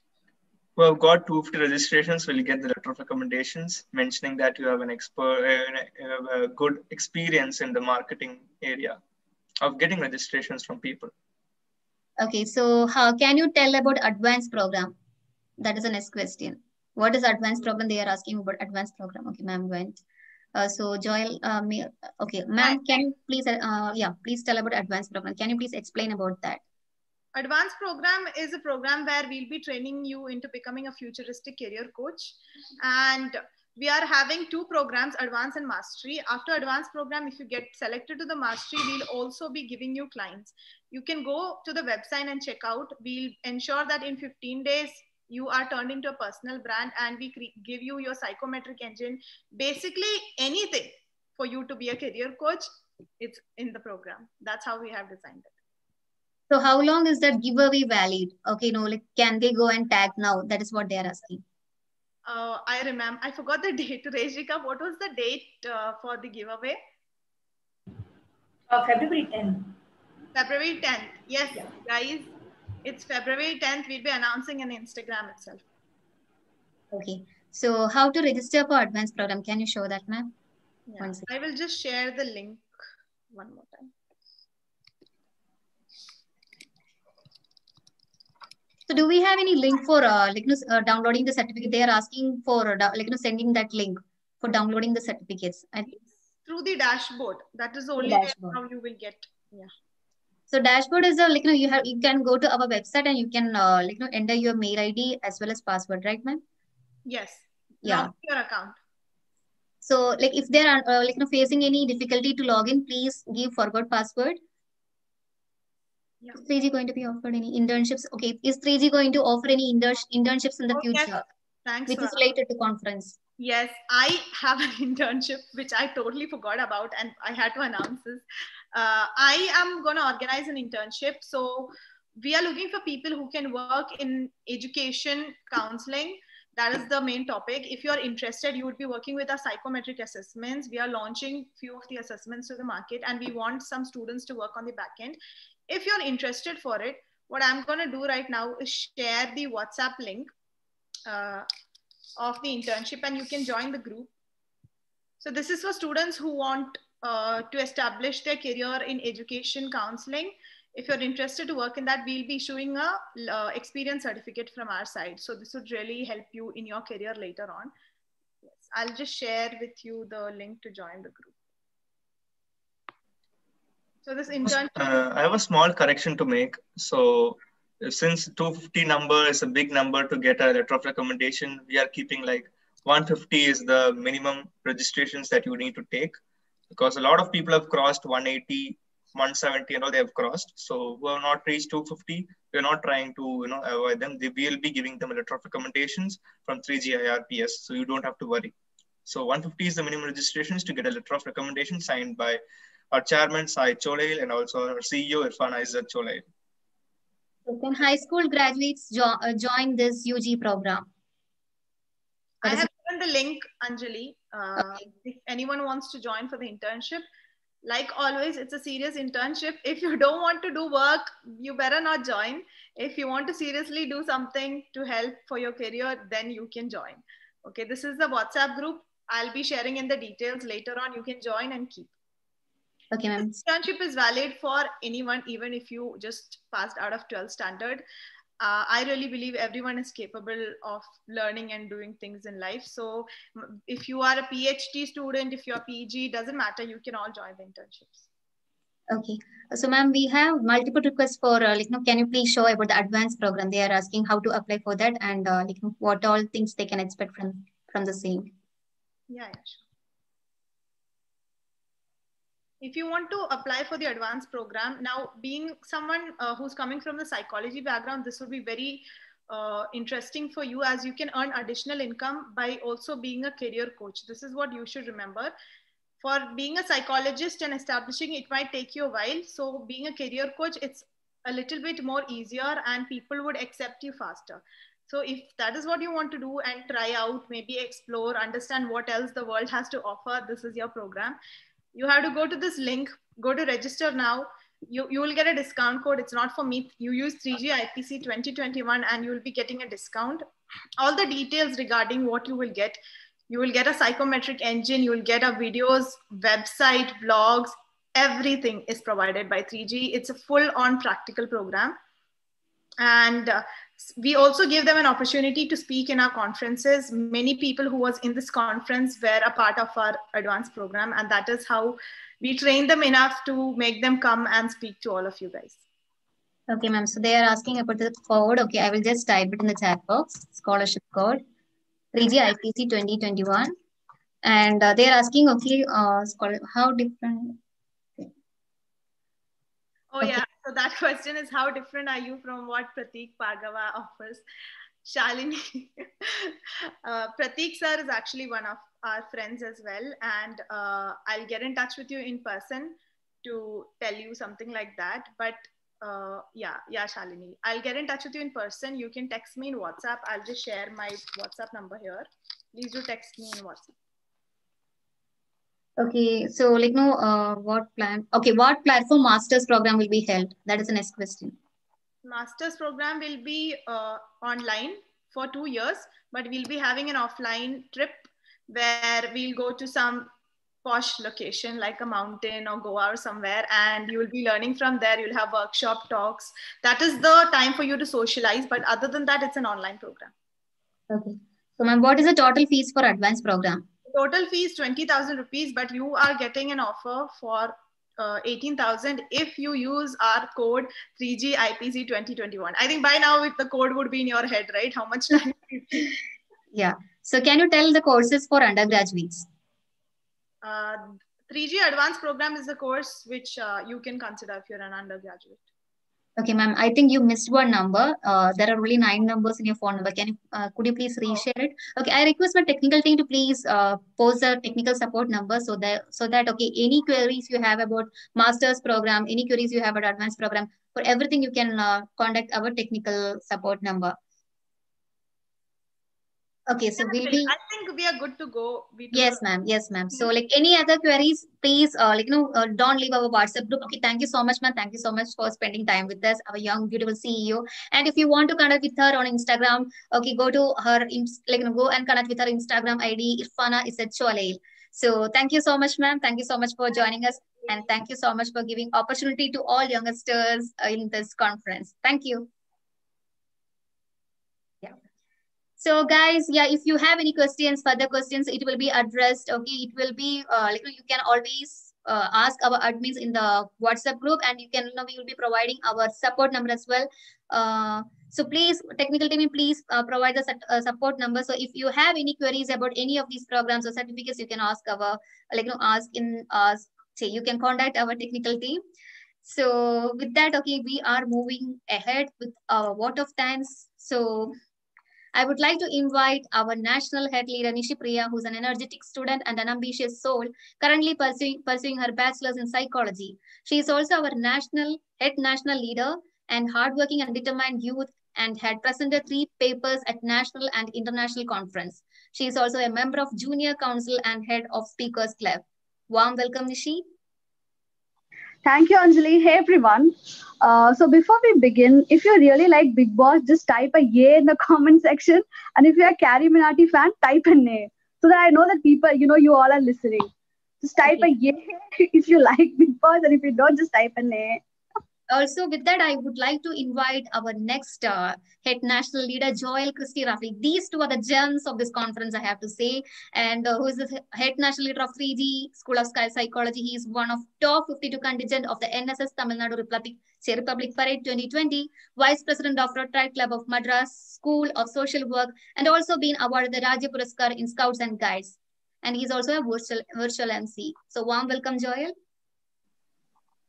S2: Who have got 250 registrations will get the letter of recommendations mentioning that you have an a good experience in the marketing area of getting registrations from people. Okay, so how can you tell about advanced program? That is the next question. What is advanced program? They are asking about advanced program. Okay, ma'am went. So Joel, okay, ma'am, can you please, please tell about advanced program. Can you please explain about that?
S5: Advanced program is a program where we'll be training you into becoming a futuristic career coach. And we are having 2 programs, advanced and mastery. After advanced program, if you get selected to the mastery, we'll also be giving you clients. You can go to the website and check out. We'll ensure that in 15 days, you are turned into a personal brand, and we give you your psychometric engine. Basically anything for you to be a career coach, it's in the program. That's how we have designed it.
S1: So how long is that giveaway valid? Okay, no, like can they go and tag now? That is what they are asking.
S5: I remember, I forgot the date. Rejika, what was the date for the giveaway?
S6: February 10th.
S5: February 10th. Yes, yeah. Guys, it's February 10th. We'll be announcing on Instagram itself.
S1: Okay. So how to register for advanced program? Can you show that, ma'am?
S5: Yeah. I will just share the link one more time.
S1: So do we have any link for downloading the certificate? They are asking for sending that link for downloading the certificates.
S5: Through the dashboard. That is the only way how you will get. Yeah.
S1: So dashboard is you can go to our website and you can enter your mail ID as well as password, right, ma'am?
S5: Yes.
S1: Yeah.
S5: Log your account.
S1: So like if they are facing any difficulty to log in, please give forgot password. Yeah. Is 3G going to be offered any internships? Okay. Is 3G going to offer any internships in the future?
S5: Yes. Thanks.
S1: Which is related to conference.
S5: Yes, I have an internship, which I totally forgot about, and I had to announce this. I am going to organize an internship. So we are looking for people who can work in education counseling. That is the main topic. If you're interested, you would be working with our psychometric assessments. We are launching few of the assessments to the market, and we want some students to work on the back end. If you're interested for it, what I'm going to do right now is share the WhatsApp link of the internship, and you can join the group. So this is for students who want to establish their career in education counseling. If you're interested to work in that, we'll be issuing a experience certificate from our side. So this would really help you in your career later on. Yes, I'll just share with you the link to join the group. So this internship.
S2: I have a small correction to make. So since 250 number is a big number to get a letter of recommendation, we are keeping like 150 is the minimum registrations that you need to take, because a lot of people have crossed 180, 170 and all they have crossed. So who have not reached 250, we're not trying to avoid them. We will be giving them a letter of recommendations from 3G IRPS, so you don't have to worry. So 150 is the minimum registrations to get a letter of recommendation signed by our chairman Sai Cholail and also our CEO Irfan Aizat Cholail.
S1: So can high school graduates join this UG program?
S5: I have given the link, Anjali. Okay. If anyone wants to join for the internship, like always, it's a serious internship. If you don't want to do work, you better not join. If you want to seriously do something to help for your career, then you can join. Okay, this is the WhatsApp group. I'll be sharing in the details later on. You can join and keep.
S1: Okay, ma'am.
S5: Internship is valid for anyone, even if you just passed out of 12th standard. I really believe everyone is capable of learning and doing things in life. So if you are a PhD student, if you're PG, doesn't matter. You can all join the internships.
S1: Okay. So ma'am, we have multiple requests for, can you please show about the advanced program? They are asking how to apply for that and what all things they can expect from the same.
S5: Yeah, sure. If you want to apply for the advanced program, now being someone who's coming from the psychology background, this would be very interesting for you, as you can earn additional income by also being a career coach. This is what you should remember. For being a psychologist and establishing, it might take you a while. So being a career coach, it's a little bit more easier and people would accept you faster. So if that is what you want to do and try out, maybe explore, understand what else the world has to offer, this is your program. You have to go to this link, go to register now. You will get a discount code. It's not for me. You use 3G IPC 2021 and you will be getting a discount. All the details regarding what you will get a psychometric engine, you will get a videos, website, blogs, everything is provided by 3G. It's a full-on practical program. And we also give them an opportunity to speak in our conferences. Many people who was in this conference were a part of our advanced program, and that is how we train them enough to make them come and speak to all of you guys.
S1: Okay, ma'am. So they are asking about the code. Okay, I will just type it in the chat box. Scholarship code 3G IPC 2021. And they're asking, okay, it's called how different.
S5: Oh
S1: Okay.
S5: yeah, so that question is how different are you from what Prateek Bhargava offers? Shalini, Prateek sir is actually one of our friends as well, and I'll get in touch with you in person to tell you something like that. But yeah, Shalini, I'll get in touch with you in person. You can text me in WhatsApp. I'll just share my WhatsApp number here. Please do text me in WhatsApp.
S1: Okay, so like no, what plan? Okay, what platform masters program will be held? That is the next question.
S5: Master's program will be online for 2 years, but we'll be having an offline trip where we'll go to some posh location like a mountain or Goa or somewhere, and you will be learning from there. You'll have workshop talks. That is the time for you to socialize, but other than that, it's an online program.
S1: Okay. So ma'am, what is the total fees for advanced program?
S5: Total fee is 20,000 rupees, but you are getting an offer for 18,000 if you use our code 3G IPC 2021. I think by now the code would be in your head, right? How much time?
S1: Yeah. So can you tell the courses for undergraduates?
S5: 3G Advanced Program is a course which you can consider if you're an undergraduate.
S1: Okay, ma'am. I think you missed one number. There are only 9 numbers in your phone number. Could you please reshare it? Okay, I request my technical team to please post the technical support number so that okay, any queries you have about master's program, any queries you have about advanced program, for everything you can contact our technical support number. Okay, so we'll be.
S5: I think we are good to go.
S1: Yes, ma'am. Yes, ma'am. So, like any other queries, please, don't leave our WhatsApp group. Okay, thank you so much, ma'am. Thank you so much for spending time with us, our young, beautiful CEO. And if you want to connect with her on Instagram, okay, go to her, go and connect with her Instagram ID, Irfana Isetshoalail. So, thank you so much, ma'am. Thank you so much for joining us. And thank you so much for giving opportunity to all youngsters in this conference. Thank you. So guys, yeah, if you have any questions, further questions, it will be addressed. Okay, it will be you can always ask our admins in the WhatsApp group, and we will be providing our support number as well. So please, technical team, please provide the support number. So if you have any queries about any of these programs or certificates, you can ask our you can contact our technical team. So with that, okay, we are moving ahead with our vote of thanks. So I would like to invite our national head leader, Nishi Priya, who's an energetic student and an ambitious soul, currently pursuing her bachelor's in psychology. She is also our head national leader and hardworking and determined youth, and had presented 3 papers at national and international conference. She is also a member of Junior Council and head of Speakers Club. Warm welcome, Nishi.
S6: Thank you, Anjali. Hey, everyone. So before we begin, if you really like Bigg Boss, just type a yay in the comment section. And if you're a Carrie Minati fan, type a nay. So that I know that people, you all are listening. Just type a yay if you like Bigg Boss. And if you don't, just type a nay.
S1: Also, with that, I would like to invite our next head national leader, Joel Christy Rafi. These 2 are the gems of this conference, I have to say. And who is the head national leader of 3G School of Psychology. He is one of top 52 contingent of the NSS Tamil Nadu Republic Parade 2020, Vice President of Rotary Club of Madras School of Social Work, and also been awarded the Rajya Puraskar in Scouts and Guides. And he's also a virtual MC. So warm welcome, Joel.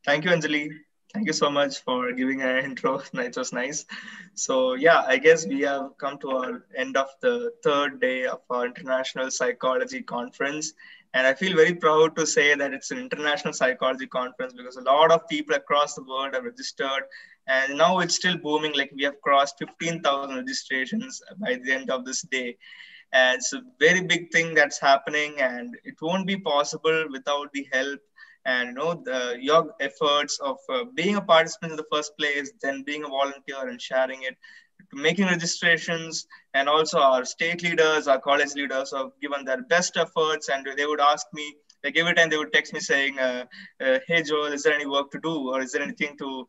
S2: Thank you, Anjali. Thank you so much for giving an intro. It was nice. So yeah, I guess we have come to our end of the 3rd day of our International Psychology Conference. And I feel very proud to say that it's an International Psychology Conference because a lot of people across the world have registered. And now it's still booming. Like we have crossed 15,000 registrations by the end of this day. And it's a very big thing that's happening. And it won't be possible without the help and your efforts of being a participant in the first place, then being a volunteer and sharing it, making registrations, and also our state leaders, our college leaders have given their best efforts, and they would ask me, like every time they would text me saying, hey Joel, is there any work to do, or is there anything to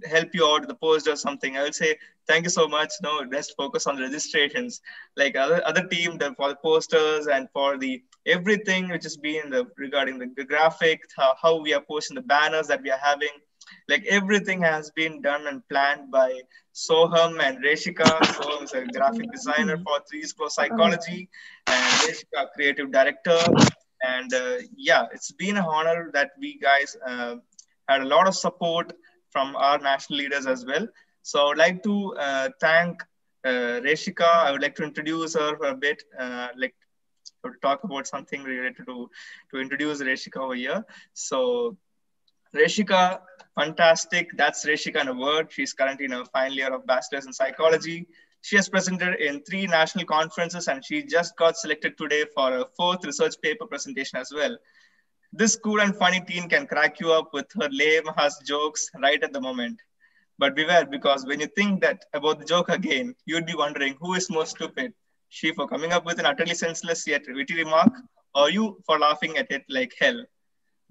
S2: help you out with the post or something? I will say, thank you so much. No, let's focus on the registrations. Like other team for the posters and for the everything which has been regarding the graphic, how we are posting the banners that we are having. Like everything has been done and planned by Soham and Reshika. Soham is a graphic designer for 3 Scroll Psychology, and Reshika, creative director. And yeah, it's been an honor that we guys had a lot of support from our national leaders as well. So I would like to thank Reshika. I would like to introduce her for a bit, like to talk about something related to introduce Reshika over here. So Reshika, fantastic. That's Reshika in a word. She's currently in her final year of Bachelor's in Psychology. She has presented in 3 national conferences and she just got selected today for a 4th research paper presentation as well. This cool and funny teen can crack you up with her lame ass jokes right at the moment. But beware, because when you think that about the joke again, you'd be wondering who is more stupid, she for coming up with an utterly senseless yet witty remark, or you for laughing at it like hell.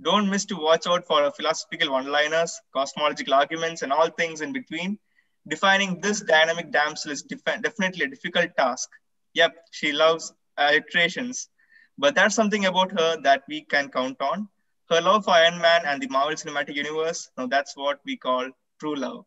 S2: Don't miss to watch out for philosophical one-liners, cosmological arguments, and all things in between. Defining this dynamic damsel is definitely a difficult task. Yep, she loves iterations, but that's something about her that we can count on. Her love for Iron Man and the Marvel Cinematic Universe, now that's what we call true love.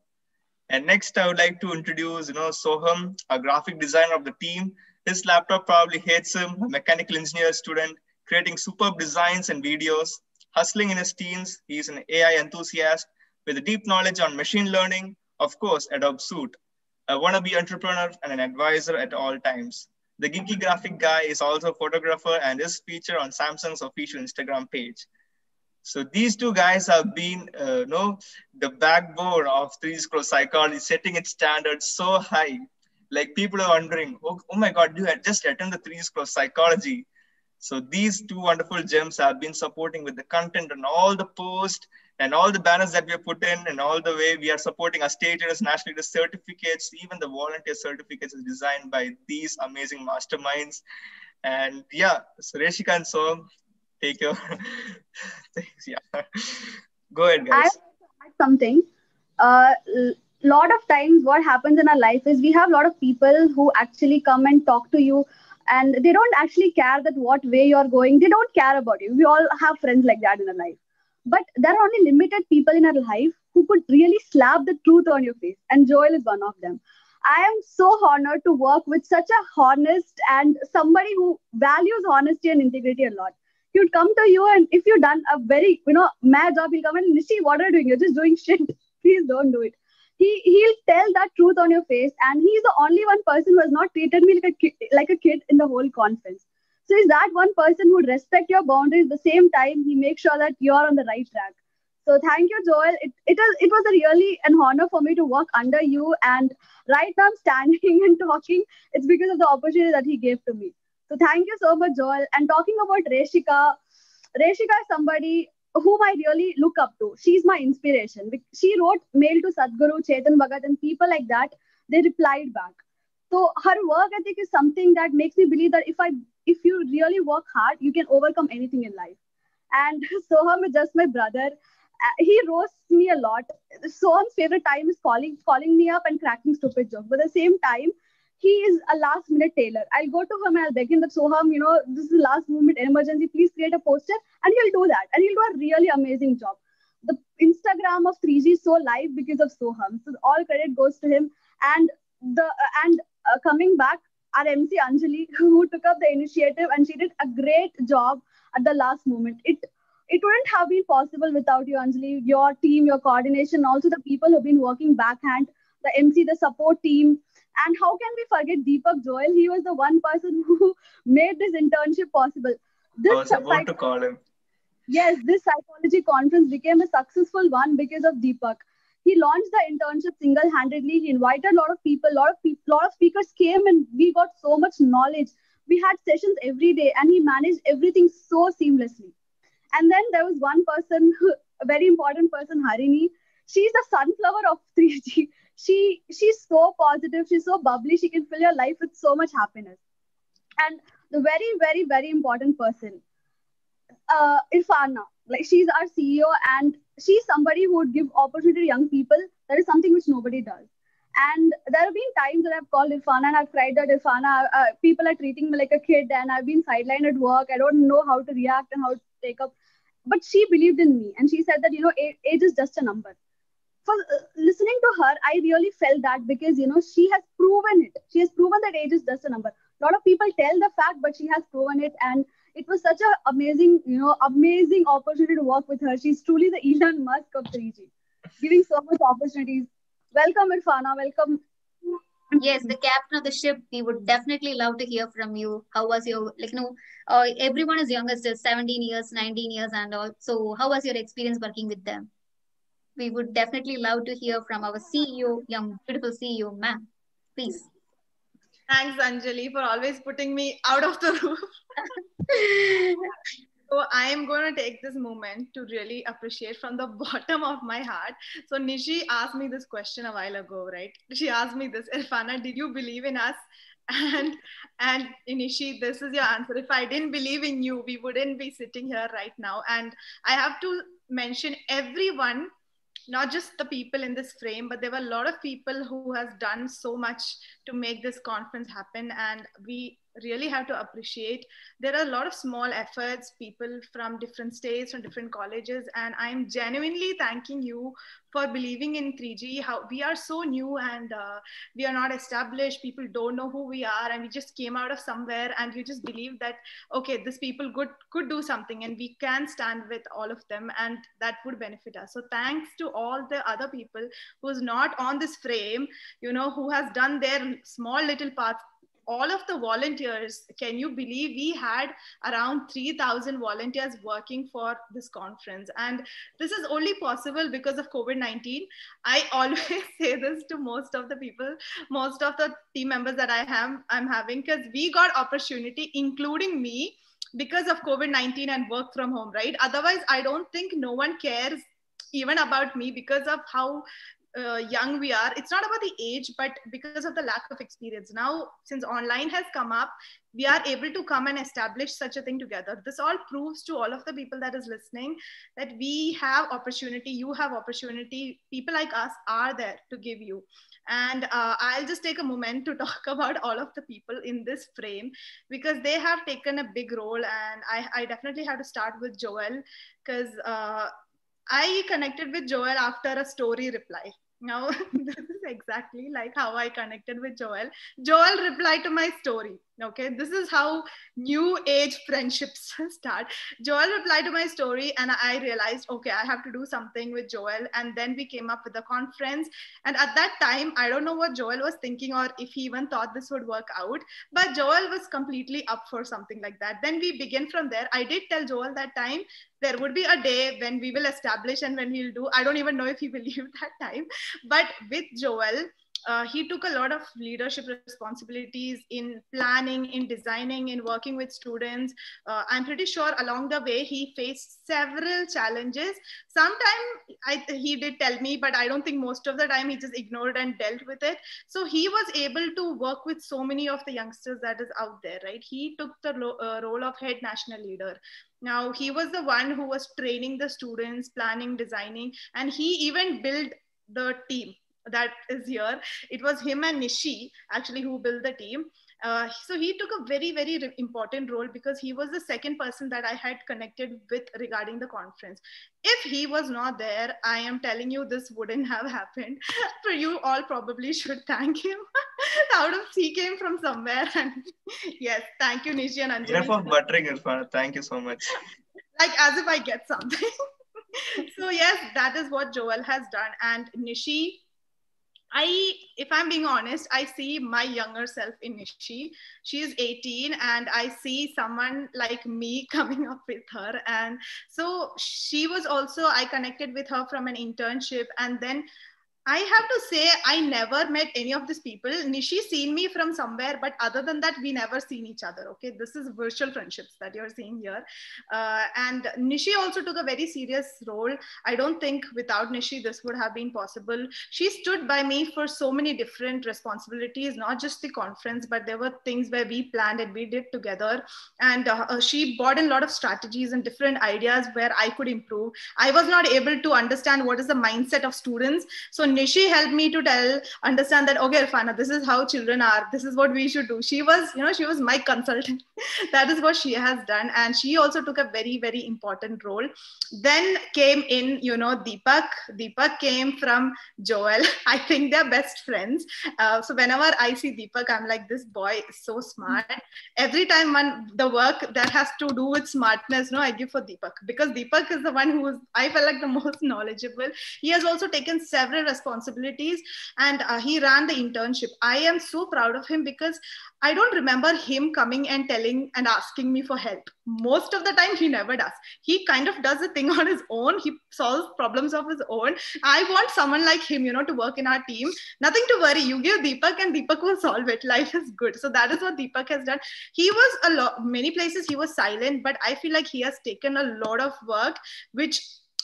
S2: And next, I would like to introduce, Soham, a graphic designer of the team. His laptop probably hates him, a mechanical engineer student, creating superb designs and videos. Hustling in his teens, he is an AI enthusiast with a deep knowledge on machine learning, of course, Adobe Suite, a wannabe entrepreneur and an advisor at all times. The geeky graphic guy is also a photographer and is featured on Samsung's official Instagram page. So these two guys have been, the backbone of 3 Scroll Psychology, setting its standards so high. Like people are wondering, oh my God, you had just attended the 3 Scroll Psychology. So these two wonderful gems have been supporting with the content and all the posts and all the banners that we have put in and all the way we are supporting our state leaders, national leaders certificates, even the volunteer certificates is designed by these amazing masterminds. And yeah, so Reshika and Soham, take your things. Yeah. Go ahead, guys.
S6: I want to add something. Lot of times what happens in our life is we have a lot of people who actually come and talk to you and they don't actually care that what way you're going. They don't care about you. We all have friends like that in our life. But there are only limited people in our life who could really slap the truth on your face. And Joel is one of them. I am so honored to work with such a honest and somebody who values honesty and integrity a lot. He would come to you and if you've done a very, mad job, he'll come and Nishi, what are you doing? You're just doing shit. Please don't do it. He'll tell that truth on your face, and he's the only one person who has not treated me like a kid in the whole conference. So he's that one person who would respect your boundaries. At the same time, he makes sure that you're on the right track. So thank you, Joel. It was a really an honor for me to work under you, and right now I'm standing and talking. It's because of the opportunity that he gave to me. So thank you so much, Joel. And talking about Reshika, Reshika is somebody whom I really look up to. She's my inspiration. She wrote mail to Sadhguru, Chetan Bhagat, and people like that. They replied back. So her work ethic is something that makes me believe that if you really work hard, you can overcome anything in life. And Soham is just my brother. He roasts me a lot. Soham's favorite time is calling me up and cracking stupid jokes. But at the same time, he is a last minute tailor. I'll go to him and I'll beg him that Soham, this is last moment emergency. Please create a poster. And he'll do that. And he'll do a really amazing job. The Instagram of 3G is so live because of Soham. So all credit goes to him. And coming back, our MC Anjali, who took up the initiative, and she did a great job at the last moment. It wouldn't have been possible without you, Anjali, your team, your coordination, also the people who've been working backhand, the MC, the support team. And how can we forget Deepak Joel? He was the one person who made this internship possible.
S2: I was about to call him.
S6: Yes, this psychology conference became a successful one because of Deepak. He launched the internship single-handedly. He invited a lot of people, lot of speakers came, and we got so much knowledge. We had sessions every day, and he managed everything so seamlessly. And then there was one person, a very important person, Harini. She's the sunflower of 3G. She's so positive. She's so bubbly. She can fill your life with so much happiness. And the very, very, very important person, Irfana. Like, she's our CEO, and she's somebody who would give opportunity to young people. That is something which nobody does. And there have been times that I've called Irfana and I've cried that Irfana, people are treating me like a kid and I've been sidelined at work. I don't know how to react and how to take up. But she believed in me, and she said that, age is just a number. for listening to her, I really felt that because, she has proven it. She has proven that age is just a number. A lot of people tell the fact, but she has proven it. And it was such an amazing, amazing opportunity to work with her. She's truly the Elon Musk of 3G, giving so much opportunities. Welcome, Irfana. Welcome.
S1: Yes, the captain of the ship. We would definitely love to hear from you. How was your, everyone is younger, still 17 years, 19 years, and all. So, how was your experience working with them? We would definitely love to hear from our CEO, young, beautiful CEO, ma'am. Please.
S5: Thanks, Anjali, for always putting me out of the roof. So I am going to take this moment to really appreciate from the bottom of my heart. So Nishi asked me this question a while ago, right? She asked me this, Irfana, did you believe in us? And Nishi, this is your answer. If I didn't believe in you, we wouldn't be sitting here right now. And I have to mention everyone, not just the people in this frame, but there were a lot of people who has done so much to make this conference happen. And we really have to appreciate. There are a lot of small efforts, people from different states, from different colleges, and I'm genuinely thanking you for believing in 3G. How we are so new and we are not established. People don't know who we are, and we just came out of somewhere, and you just believe that okay, these people could do something, and we can stand with all of them, and that would benefit us. So thanks to all the other people who's not on this frame, who has done their small little part. All of the volunteers, can you believe we had around 3,000 volunteers working for this conference? And this is only possible because of COVID-19. I always say this to most of the people, most of the team members that I'm having, because we got opportunity, including me, because of COVID-19 and work from home, right? Otherwise, I don't think no one cares even about me because of how young we are. It's not about the age, but because of the lack of experience. Now, since online has come up, we are able to come and establish such a thing together. This all proves to all of the people that is listening that we have opportunity, you have opportunity, people like us are there to give you. And I'll just take a moment to talk about all of the people in this frame because they have taken a big role. And I definitely have to start with Joel because I connected with Joel after a story reply. Now, this is exactly like how I connected with Joel. Joel replied to my story. Okay, this is how new age friendships start. Joel replied to my story, and I realized, okay, I have to do something with Joel. And then we came up with a conference. And at that time, I don't know what Joel was thinking or if he even thought this would work out, but Joel was completely up for something like that. Then we begin from there. I did tell Joel that time there would be a day when we will establish and when we'll do. I don't even know if he believed that time, but with Joel, he took a lot of leadership responsibilities in planning, in designing, in working with students. I'm pretty sure along the way, he faced several challenges. Sometimes he did tell me, but I don't think most of the time he just ignored and dealt with it. So he was able to work with so many of the youngsters that is out there, right? He took the role of head national leader. Now, he was the one who was training the students, planning, designing, and he even built the team that is here. It was him and Nishi actually who built the team. So he took a very, very important role because he was the second person that I had connected with regarding the conference. If he was not there, I am telling you, this wouldn't have happened. So you all probably should thank him. Out of he came from somewhere. And yes, thank you, Nishi and Anjali.
S2: Enough of buttering, Irfana. Thank you so much.
S5: Like as if I get something. So yes, that is what Joel has done. And Nishi, if I'm being honest, I see my younger self in Nishi. She is 18 and I see someone like me coming up with her. And so she was also, I connected with her from an internship. And then I have to say, I never met any of these people. Nishi seen me from somewhere, but other than that, we never seen each other. Okay, this is virtual friendships that you're seeing here. And Nishi also took a very serious role. I don't think without Nishi, this would have been possible. She stood by me for so many different responsibilities, not just the conference, but there were things where we planned and we did together. And she brought in a lot of strategies and different ideas where I could improve. I was not able to understand what is the mindset of students. So Nishi helped me to understand that, okay, Irfana, this is how children are. This is what we should do. She was, she was my consultant. That is what she has done. And she also took a very, very important role. Then came in, Deepak. Deepak came from Joel. I think they're best friends. So whenever I see Deepak, I'm like, this boy is so smart. Every time the work that has to do with smartness, I give for Deepak, because Deepak is the one who is, I felt like, the most knowledgeable. He has also taken several responsibilities, and he ran the internship. I am so proud of him, because I don't remember him coming and telling and asking me for help. Most of the time, he never does. He kind of does the thing on his own. He solves problems of his own. I want someone like him, to work in our team. Nothing to worry. You give Deepak and Deepak will solve it. Life is good. So that is what Deepak has done. He was many places he was silent, but I feel like he has taken a lot of work, which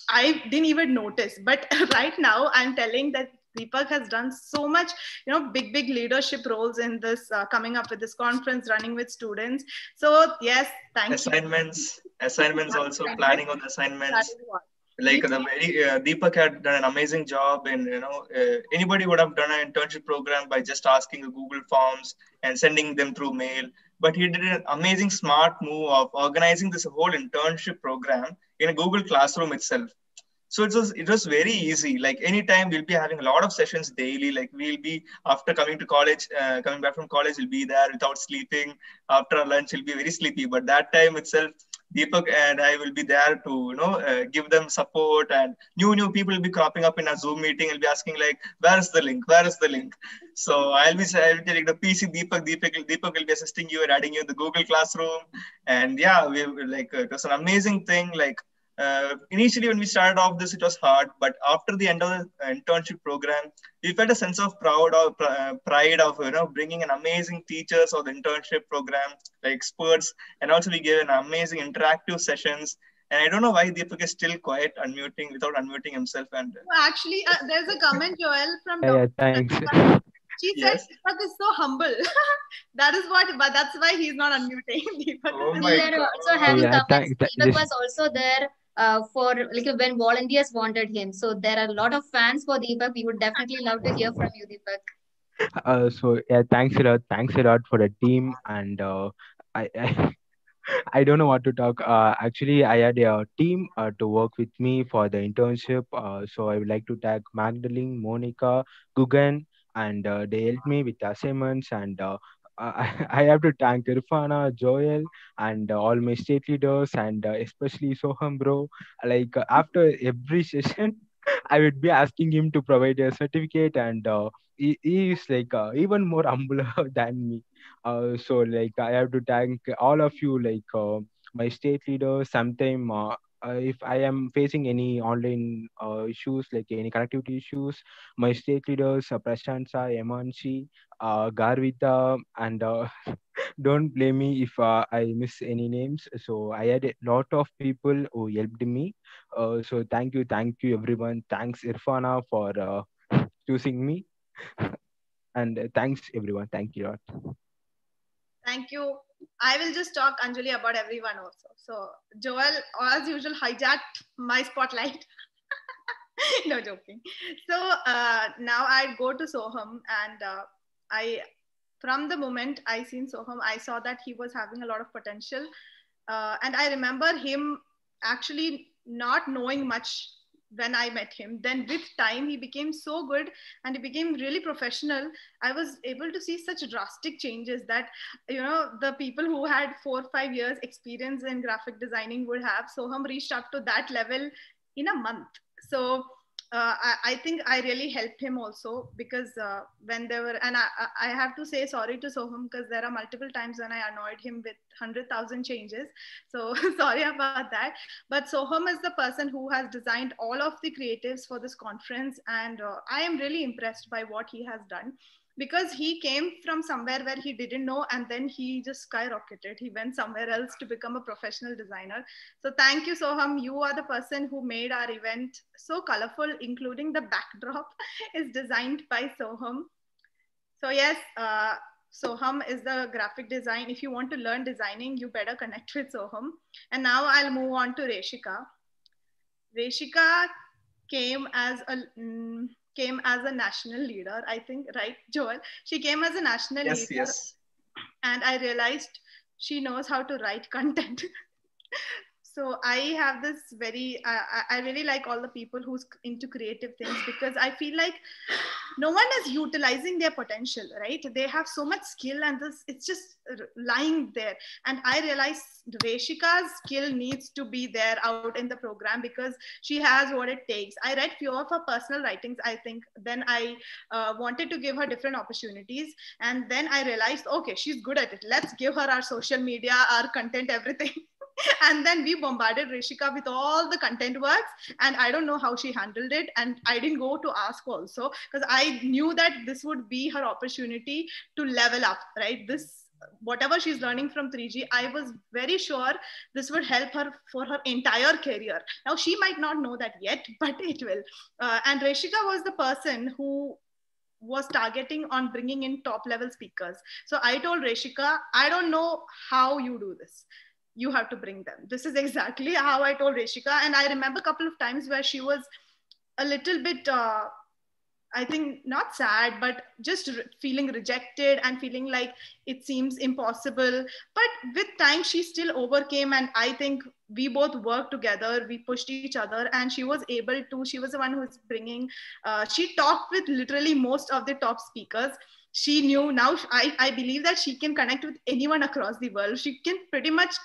S5: I didn't even notice. But right now, I'm telling that Deepak has done so much, big leadership roles in this, coming up with this conference, running with students. So yes, thank
S2: you. Assignments also, planning of the assignments.
S5: Like
S2: Deepak had done an amazing job, and anybody would have done an internship program by just asking the Google Forms and sending them through mail. But he did an amazing smart move of organizing this whole internship program in a Google Classroom itself. So it was very easy. Like anytime we'll be having a lot of sessions daily. Like we'll be, after coming to college, coming back from college, we'll be there without sleeping. After our lunch, we'll be very sleepy. But that time itself, Deepak and I will be there to, give them support, and new people will be cropping up in a Zoom meeting. I'll be asking like, where is the link? Where is the link? So I'll be telling the PC Deepak will be assisting you and adding you in the Google Classroom. And yeah, it was an amazing thing. Like, initially when we started off this, it was hard, but after the end of the internship program, we felt a sense of pride of bringing an amazing teachers of the internship program, like experts, and also we gave an amazing interactive sessions. And I don't know why Deepak is still quiet, without unmuting himself. And
S5: actually, there's a comment, Joel, from
S7: thanks.
S5: She said Deepak is so humble. But that's why he's not unmuting. Deepak
S1: we are also having comments. Deepak was also there for when volunteers wanted him. So there are a lot of fans for Deepak. We would definitely love to hear from you, Deepak.
S7: So yeah, thanks a lot for the team, and I I don't know what to talk. Actually, I had a team to work with me for the internship. So I would like to thank Magdalene, Monica, Gugan, and they helped me with assignments. And I have to thank Irfana, Joel, and all my state leaders, and especially Soham bro. Like after every session, I would be asking him to provide a certificate, and he is like even more humble than me. So like I have to thank all of you, like my state leaders. Sometime if I am facing any online issues, like any connectivity issues, my state leaders, Prashansa, Emanshi, Garvita, and don't blame me if I miss any names. So I had a lot of people who helped me. So thank you everyone. Thanks Irfana for choosing me, and thanks everyone. Thank you.
S5: Thank you. I will just talk, Anjali, about everyone also. So Joel, as usual, hijacked my spotlight. No joking. So now I go to Soham, and from the moment I seen Soham, I saw that he was having a lot of potential. And I remember him actually not knowing much when I met him. Then with time, he became so good and he became really professional. I was able to see such drastic changes that, the people who had 4 or 5 years experience in graphic designing would have. Soham reached up to that level in a month. So I think I really helped him also, because when there were, and I have to say sorry to Soham, because there are multiple times when I annoyed him with 100,000 changes. So sorry about that. But Soham is the person who has designed all of the creatives for this conference. And I am really impressed by what he has done, because he came from somewhere where he didn't know, and then he just skyrocketed. He went somewhere else to become a professional designer. So thank you, Soham. You are the person who made our event so colorful, including the backdrop is designed by Soham. So yes, Soham is the graphic design. If you want to learn designing, you better connect with Soham. And now I'll move on to Reshika. Reshika came as a came as a national leader, I think, right, Joel? She came as a national
S2: Yes,
S5: leader,
S2: yes.
S5: and I realized she knows how to write content. So I have this very I really like all the people who's into creative things, because I feel like no one is utilizing their potential, right? They have so much skill, and this it's just lying there. And I realize Reshika's skill needs to be there out in the program, because she has what it takes. I read few of her personal writings, I think. Then I wanted to give her different opportunities, and then I realized, okay, she's good at it, let's give her our social media, our content, everything. And then we bombarded Rishika with all the content works, and I don't know how she handled it, and I didn't go to ask also, because I knew that this would be her opportunity to level up, right? This whatever she's learning from 3G, I was very sure this would help her for her entire career. Now she might not know that yet, but it will. And Rishika was the person who was targeting on bringing in top level speakers. So I told Reshika, I don't know how you do this, you have to bring them. This is exactly how I told Reshika. And I remember a couple of times where she was a little bit I think not sad, but just feeling rejected and feeling like it seems impossible. But with time, she still overcame. And I think we both worked together, we pushed each other, and she was able to, she was the one who was bringing, she talked with literally most of the top speakers. She knew now, I believe that she can connect with anyone across the world. She can pretty much,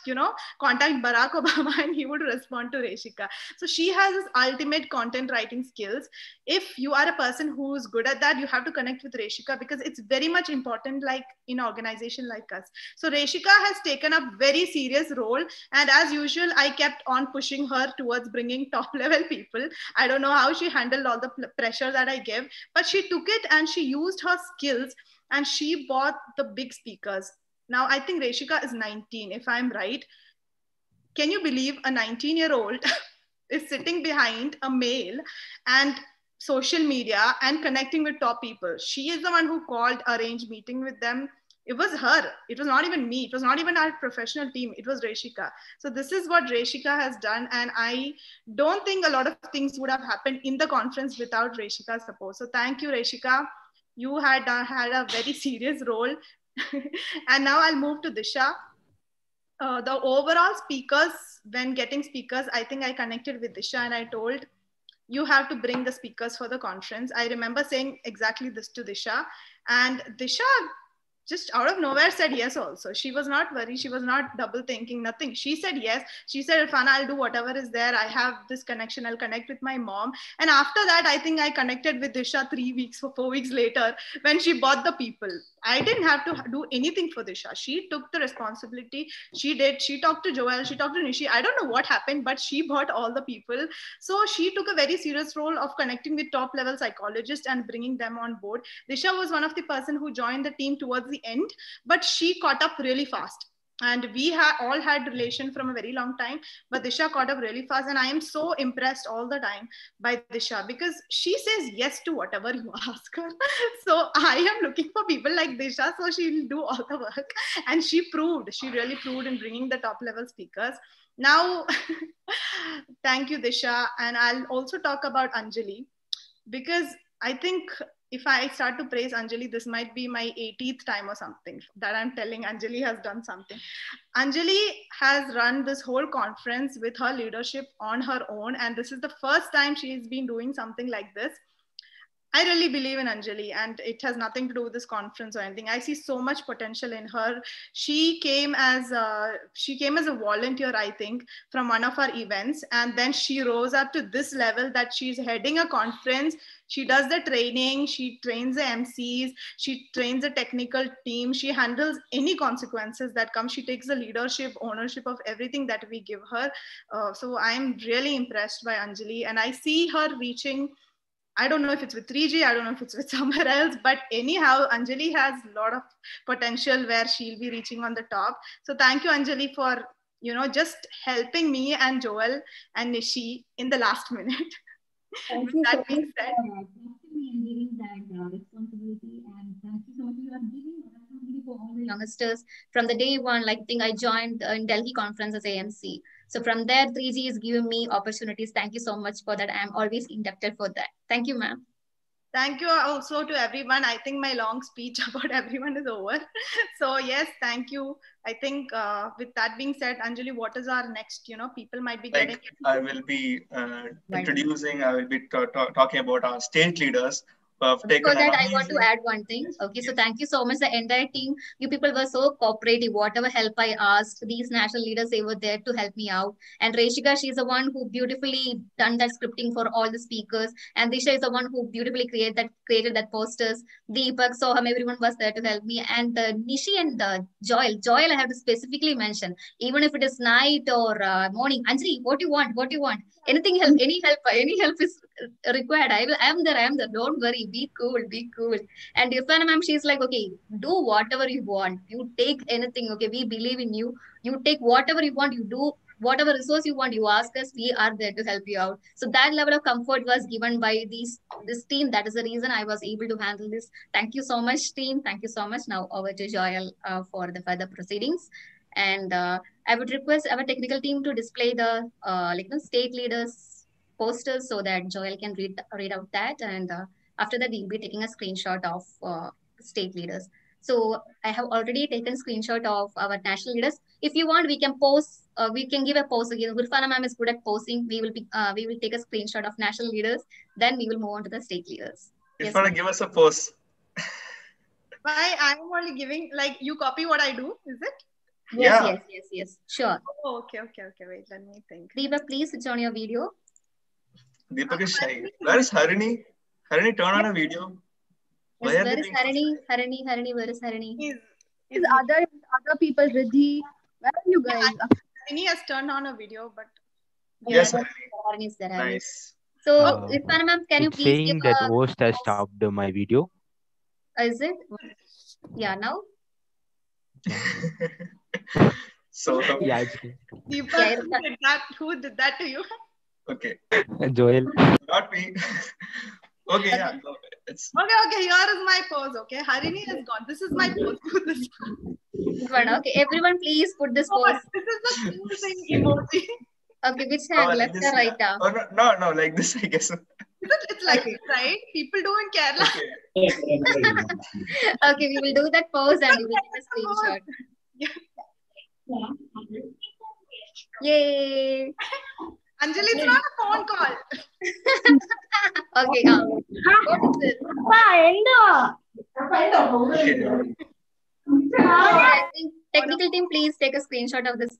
S5: contact Barack Obama and he would respond to Reshika. So she has this ultimate content writing skills. If you are a person who's good at that, you have to connect with Reshika, because it's very much important, like in an organization like us. So Reshika has taken a very serious role, and as usual, I kept on pushing her towards bringing top level people. I don't know how she handled all the pressure that I gave, but she took it and she used her skills, and she bought the big speakers. Now I think Reshika is 19, if I'm right. Can you believe a 19-year-old is sitting behind a male and social media and connecting with top people? She is the one who called, arranged meeting with them. It was her. It was not even me. It was not even our professional team. It was Reshika. So this is what Reshika has done. And I don't think a lot of things would have happened in the conference without Reshika's support. So thank you, Reshika. You had a very serious role. And now I'll move to Disha. The overall speakers, when getting speakers, I think I connected with Disha and I told, you have to bring the speakers for the conference. I remember saying exactly this to Disha, and Disha just out of nowhere said yes also. She was not worried. She was not double thinking, nothing. She said yes. She said, Irfana, I'll do whatever is there. I have this connection. I'll connect with my mom. And after that, I think I connected with Disha 3 weeks or 4 weeks later when she bought the people. I didn't have to do anything for Disha. She took the responsibility. She did. She talked to Joel. She talked to Nishi. I don't know what happened, but she bought all the people. So she took a very serious role of connecting with top level psychologists and bringing them on board. Disha was one of the person who joined the team towards the end, but she caught up really fast. And we all had relation from a very long time, but Disha caught up really fast. And I am so impressed all the time by Disha, because she says yes to whatever you ask her. So I am looking for people like Disha, so she'll do all the work. And she really proved in bringing the top level speakers. Now, thank you, Disha. And I'll also talk about Anjali, because I think if I start to praise Anjali, this might be my 80th time or something that I'm telling Anjali has done something. Anjali has run this whole conference with her leadership on her own. And this is the first time she's been doing something like this. I really believe in Anjali, and it has nothing to do with this conference or anything. I see so much potential in her. She came as a volunteer, I think, from one of our events, and then she rose up to this level that she's heading a conference. She does the training, she trains the MCs, she trains the technical team, she handles any consequences that come. She takes the leadership, ownership of everything that we give her. So I'm really impressed by Anjali, and I see her reaching, I don't know if it's with 3G, I don't know if it's with somewhere else, but anyhow, Anjali has a lot of potential where she'll be reaching on the top. So thank you, Anjali, for, just helping me and Joel and Nishi in the last minute.
S1: Thank you so much for trusting me and giving that responsibility. And thank you so much. You are giving responsibility for all the youngsters from the day one. Like, I think I joined in Delhi conference as AMC. So from there, 3G is giving me opportunities. Thank you so much for that. I'm always inducted for that. Thank you, ma'am.
S5: Thank you also to everyone. I think my long speech about everyone is over. So yes, thank you. I think with that being said, Anjali, what is our next? People might be getting.
S2: I will be introducing. I will be talking about our state leaders who have taken
S1: For that,
S2: an
S1: I want to
S2: amazing.
S1: add one thing. Okay, so
S2: Yes.
S1: thank you so much, the entire team. You people were so cooperative. Whatever help I asked, these national leaders, they were there to help me out. And Reshika, she's the one who beautifully done that scripting for all the speakers. And Disha is the one who beautifully created that posters. Deepak, Soham, everyone was there to help me. And Nishi and Joel. Joel, I have to specifically mention, even if it is night or morning. Anjali, what you want? What you want? Anything help? Any help is required. I am there. I am there. Don't worry. Be cool. Be cool. And Irfana ma'am, she's like, okay, do whatever you want. You take anything. Okay, we believe in you. You take whatever you want. You do whatever resource you want. You ask us. We are there to help you out. So that level of comfort was given by this team. That is the reason I was able to handle this. Thank you so much, team. Thank you so much. Now over to Joel for the further proceedings. And I would request our technical team to display the state leaders posters so that Joel can read out that, and after that we'll be taking a screenshot of state leaders. So I have already taken screenshot of our national leaders. If you want, we can post. We can give a post again. Gurfana ma'am is good at posting. We will take a screenshot of national leaders. Then we will move on to the state leaders.
S2: If you want to give us a post.
S5: Why I'm only giving, like, you copy what I do, is it?
S1: Yes. Sure.
S5: Oh, okay. Wait, let me think.
S1: Deepak, please switch on your video.
S2: Deepak is shy. Where is Harini? Harini, turn on a video.
S1: Yes, where is Harini? Harini, where is Harini?
S6: Is other people, Riddhi? Where are you guys?
S5: Harini has turned on a video, but
S2: yes,
S1: Harini is there.
S2: Nice.
S1: So, Irfana ma'am, can you
S7: it's
S1: please
S7: saying that host has stopped my video.
S1: Is it? Yeah, now?
S2: So
S7: yeah, it's
S5: Deepak, who did that to you?
S2: Okay.
S7: Joel.
S2: Not me. Okay, yeah. No,
S5: Okay, here is my pose. Okay, Harini has gone. This is my pose.
S1: Okay, everyone please put this pose.
S5: This is the cool thing emoji.
S1: Okay, which hand? Left or right?
S2: No, like this, I guess.
S5: It's like this, right? People do in Kerala.
S1: Okay, we will do that pose and we will take a screenshot. Yay!
S5: Anjali, it's not a phone call.
S1: Okay, what is it? I think technical team, please take a screenshot of this.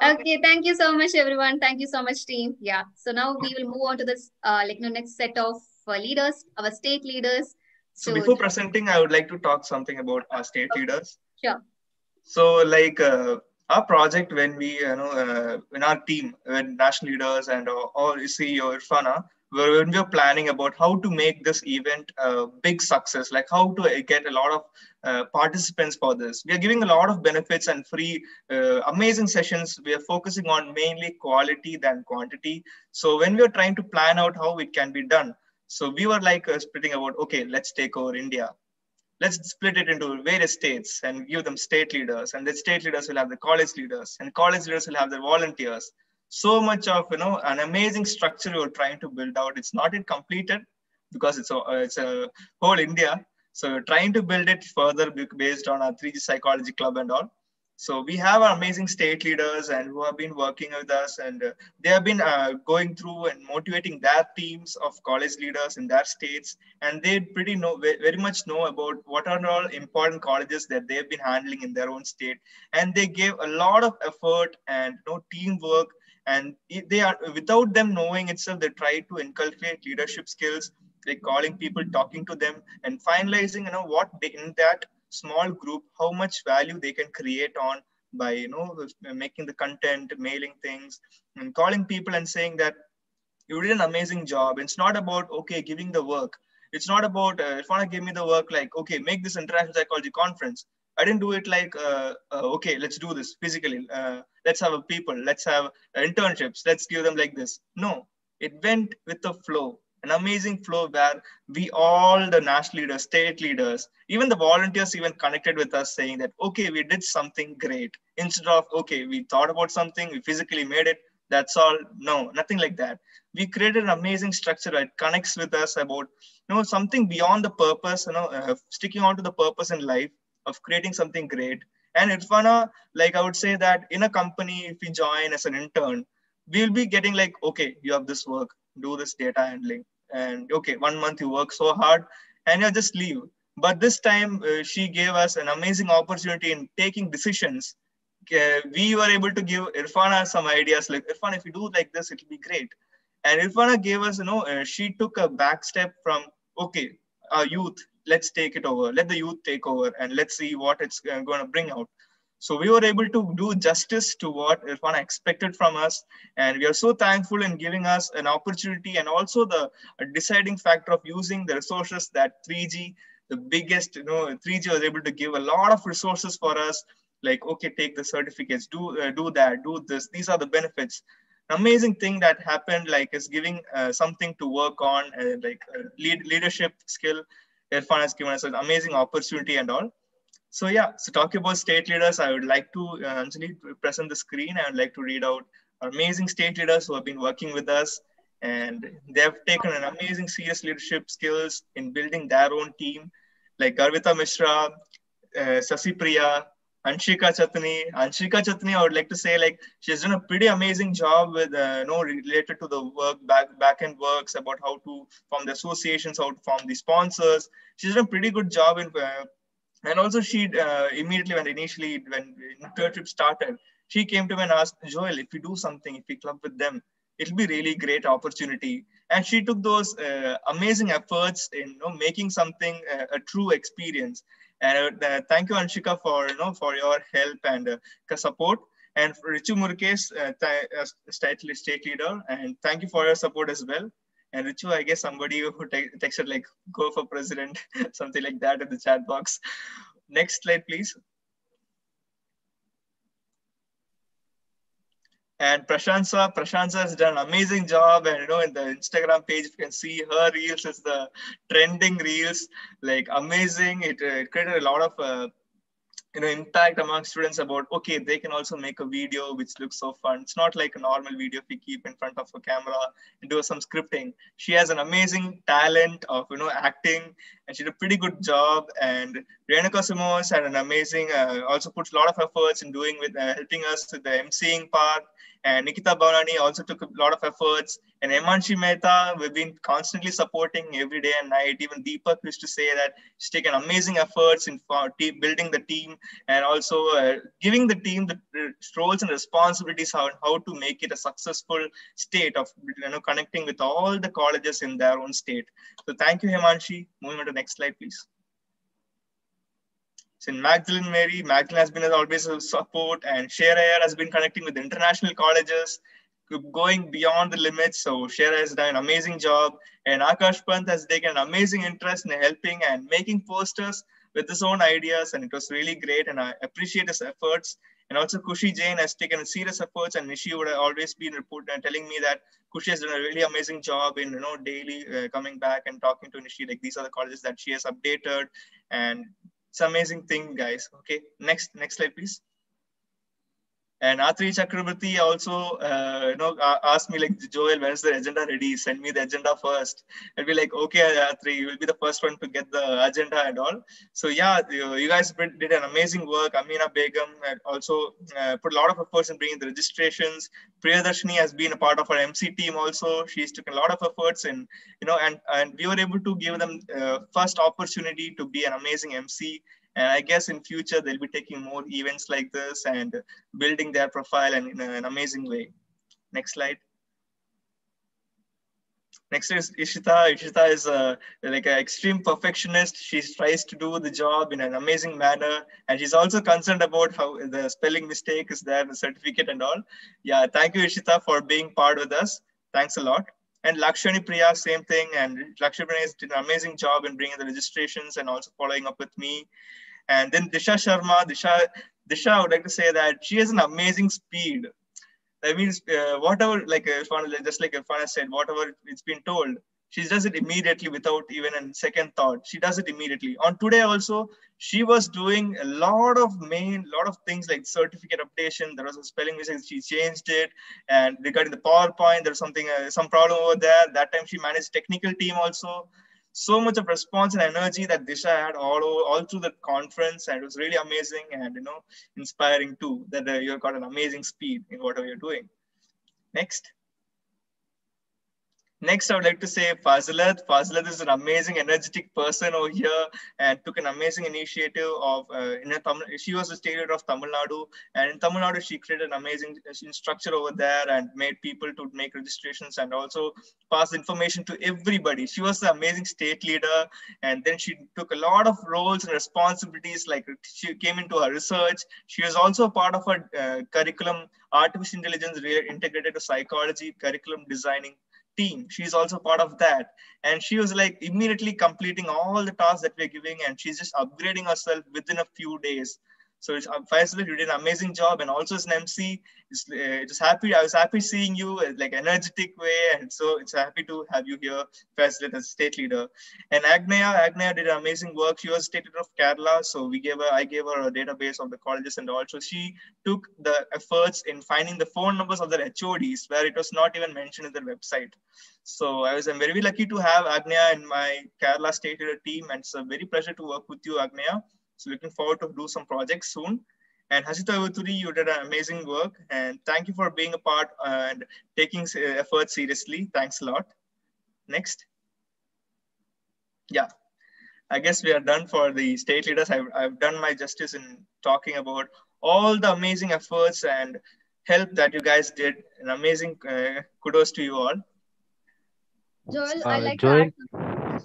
S1: Okay, thank you so much, everyone. Thank you so much, team. Yeah, so now we will move on to this next set of leaders, our state leaders.
S2: So before presenting, I would like to talk something about our state leaders.
S1: Sure.
S2: So like our project, when we, in our team, when national leaders and or CEO Irfana, when we were planning about how to make this event a big success, like how to get a lot of participants for this. We are giving a lot of benefits and free, amazing sessions. We are focusing on mainly quality than quantity. So when we are trying to plan out how it can be done, so we were like splitting about, okay, let's take over India. Let's split it into various states and give them state leaders, and the state leaders will have the college leaders, and college leaders will have the volunteers. So much of an amazing structure we were trying to build out. It's not yet completed because it's a whole India. So we're trying to build it further based on our 3G Psychology Club and all. So we have our amazing state leaders and who have been working with us, and they have been going through and motivating their teams of college leaders in their states, and they very much know about what are all important colleges that they've been handling in their own state, and they gave a lot of effort and teamwork, and they are, without them knowing itself, they try to inculcate leadership skills, like calling people, talking to them, and finalizing what they in that small group, how much value they can create on by making the content, mailing things, and calling people and saying that you did an amazing job. It's not about giving the work. It's not about Irfana gave me the work like, okay, make this international psychology conference. I didn't do it like okay, let's do this physically. Let's have a people. Let's have internships. Let's give them like this. No, it went with the flow. an amazing flow where we all, the national leaders, state leaders, even the volunteers even connected with us saying that, okay, we did something great. Instead of, okay, we thought about something, we physically made it, that's all. No, nothing like that. We created an amazing structure that connects with us about, something beyond the purpose, sticking on to the purpose in life of creating something great. And Irfana, like I would say that in a company, if you join as an intern, we'll be getting like, okay, you have this work, do this data handling. And okay, 1 month you work so hard and you just leave. But this time she gave us an amazing opportunity in taking decisions. We were able to give Irfana some ideas like, Irfana, if you do like this, it'll be great. And Irfana gave us, she took a back step from, okay, our youth, let's take it over. Let the youth take over and let's see what it's going to bring out. So we were able to do justice to what Irfana expected from us. And we are so thankful in giving us an opportunity and also the deciding factor of using the resources that 3G, the biggest, 3G was able to give a lot of resources for us. Like, okay, take the certificates, do that, do this. These are the benefits. Amazing thing that happened, like, is giving something to work on, leadership skill. Irfan has given us an amazing opportunity and all. So yeah, so talking about state leaders, I would like to Anjali present the screen. I would like to read out our amazing state leaders who have been working with us, and they have taken an amazing serious leadership skills in building their own team, like Garvita Mishra, Sasi Priya, Anshika Chatni. Anshika Chatni, I would like to say, like, she's done a pretty amazing job with, related to the work, back end works about how to form the associations, how to form the sponsors. She's done a pretty good job in, and also she immediately when internship started, she came to me and asked, Joel, if we do something, if we club with them, it'll be really great opportunity. And she took those amazing efforts in making something a true experience. And thank you, Anshika, for your help and support. And for Richu Murukesh, state leader, and thank you for your support as well. And Richu, I guess somebody who texted like go for president, something like that in the chat box. Next slide, please. And Prashansa has done an amazing job. And in the Instagram page, you can see her reels is the trending reels, like amazing. It created a lot of impact among students about, okay, they can also make a video which looks so fun. It's not like a normal video if you keep in front of a camera and do some scripting. She has an amazing talent of acting, and she did a pretty good job. And Renuka Simos had an amazing, also puts a lot of efforts in doing with helping us with the emceeing part. And Nikita Bhavanani also took a lot of efforts. And Himanshi Mehta, we've been constantly supporting every day and night. Even Deepak used to say that she's taken amazing efforts in building the team and also giving the team the roles and responsibilities, how to make it a successful state of connecting with all the colleges in their own state. So thank you, Himanshi. Moving on to the next slide, please. So in Magdalene has been always a support, and Shera has been connecting with international colleges, going beyond the limits. So Shera has done an amazing job, and Akash Pant has taken an amazing interest in helping and making posters with his own ideas, and it was really great, and I appreciate his efforts. And also Kushi Jain has taken serious efforts, and Nishi would have always been telling me that Kushi has done a really amazing job in daily coming back and talking to Nishi, like these are the colleges that she has updated, and it's an amazing thing, guys. Okay, next slide, please. And Atri Chakrabarti also, asked me like, Joel, when is the agenda ready? Send me the agenda first. I'll be like, okay, Atri, you will be the first one to get the agenda and all. So yeah, you guys did an amazing work. Amina Begum also put a lot of efforts in bringing the registrations. Priyadarshini has been a part of our MC team also. She's taken a lot of efforts in, and we were able to give them first opportunity to be an amazing MC. And I guess in future, they'll be taking more events like this and building their profile in an amazing way. Next slide. Next is Ishita. Ishita is like an extreme perfectionist. She tries to do the job in an amazing manner. And she's also concerned about how the spelling mistake is there, the certificate and all. Yeah, thank you, Ishita, for being part with us. Thanks a lot. And Lakshmi Priya, same thing. And Lakshmi Priya did an amazing job in bringing the registrations and also following up with me. And then Disha Sharma. Disha, I would like to say that she has an amazing speed. That means whatever, like just like Irfan said, whatever it's been told, She does it immediately without even a second thought. She does it immediately. On today also, she was doing a lot of things like certificate updation. There was a spelling mistake, she changed it. And regarding the PowerPoint, there's something, some problem over there. That time she managed technical team also. So much of response and energy that Disha had all through the conference, and it was really amazing and inspiring too. That you've got an amazing speed in whatever you're doing. Next, I would like to say Fazilat. Fazilat is an amazing, energetic person over here and took an amazing initiative of, she was the state leader of Tamil Nadu. And in Tamil Nadu, she created an amazing structure over there and made people to make registrations and also pass information to everybody. She was the amazing state leader. And then she took a lot of roles and responsibilities, like she came into her research. She was also a part of her curriculum, artificial intelligence integrated to psychology, curriculum designing team. She's also part of that, and she was like immediately completing all the tasks that we're giving, and she's just upgrading herself within a few days. So Faisal, you did an amazing job, and also as an MC, I was happy seeing you like energetic way, and so it's happy to have you here, Faisal, as state leader. And Agneya did amazing work. She was state leader of Kerala, so I gave her a database of the colleges, and also she took the efforts in finding the phone numbers of their HODs, where it was not even mentioned in their website. So I'm very lucky to have Agneya in my Kerala state leader team, and it's a very pleasure to work with you, Agneya. So looking forward to do some projects soon. And Hasita Vaturi, you did an amazing work, and thank you for being a part and taking efforts seriously. Thanks a lot. Next. Yeah, I guess we are done for the state leaders. I've done my justice in talking about all the amazing efforts and help that you guys did. An amazing kudos to you all.
S6: Joel, I like to add something.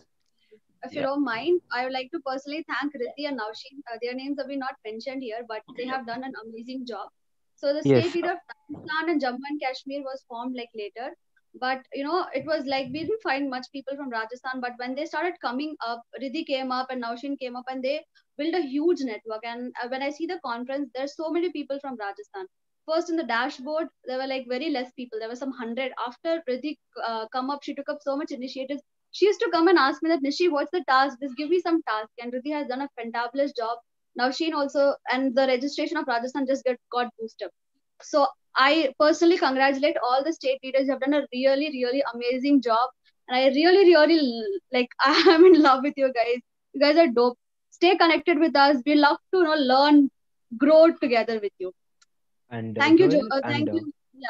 S6: If you don't mind, I would like to personally thank Riddhi and Naushin. Their names have been not mentioned here, but they have done an amazing job. So the state leader of Rajasthan and Jammu and Kashmir was formed like later. But it was like we didn't find much people from Rajasthan. But when they started coming up, Riddhi came up and Naushin came up, and they built a huge network. And when I see the conference, there's so many people from Rajasthan. First in the dashboard, there were like very less people. There were some 100. After Riddhi come up, she took up so much initiatives. She used to come and ask me that, Nishi, what's the task? Just give me some task. And Riddhi has done a fantabulous job. Now Sheen also, and the registration of Rajasthan just got boosted. So I personally congratulate all the state leaders. You have done a really, really amazing job. And I really, really, I'm in love with you guys. You guys are dope. Stay connected with us. We love to learn, grow together with you.
S7: And
S6: thank you, Joel. Thank you. Yeah.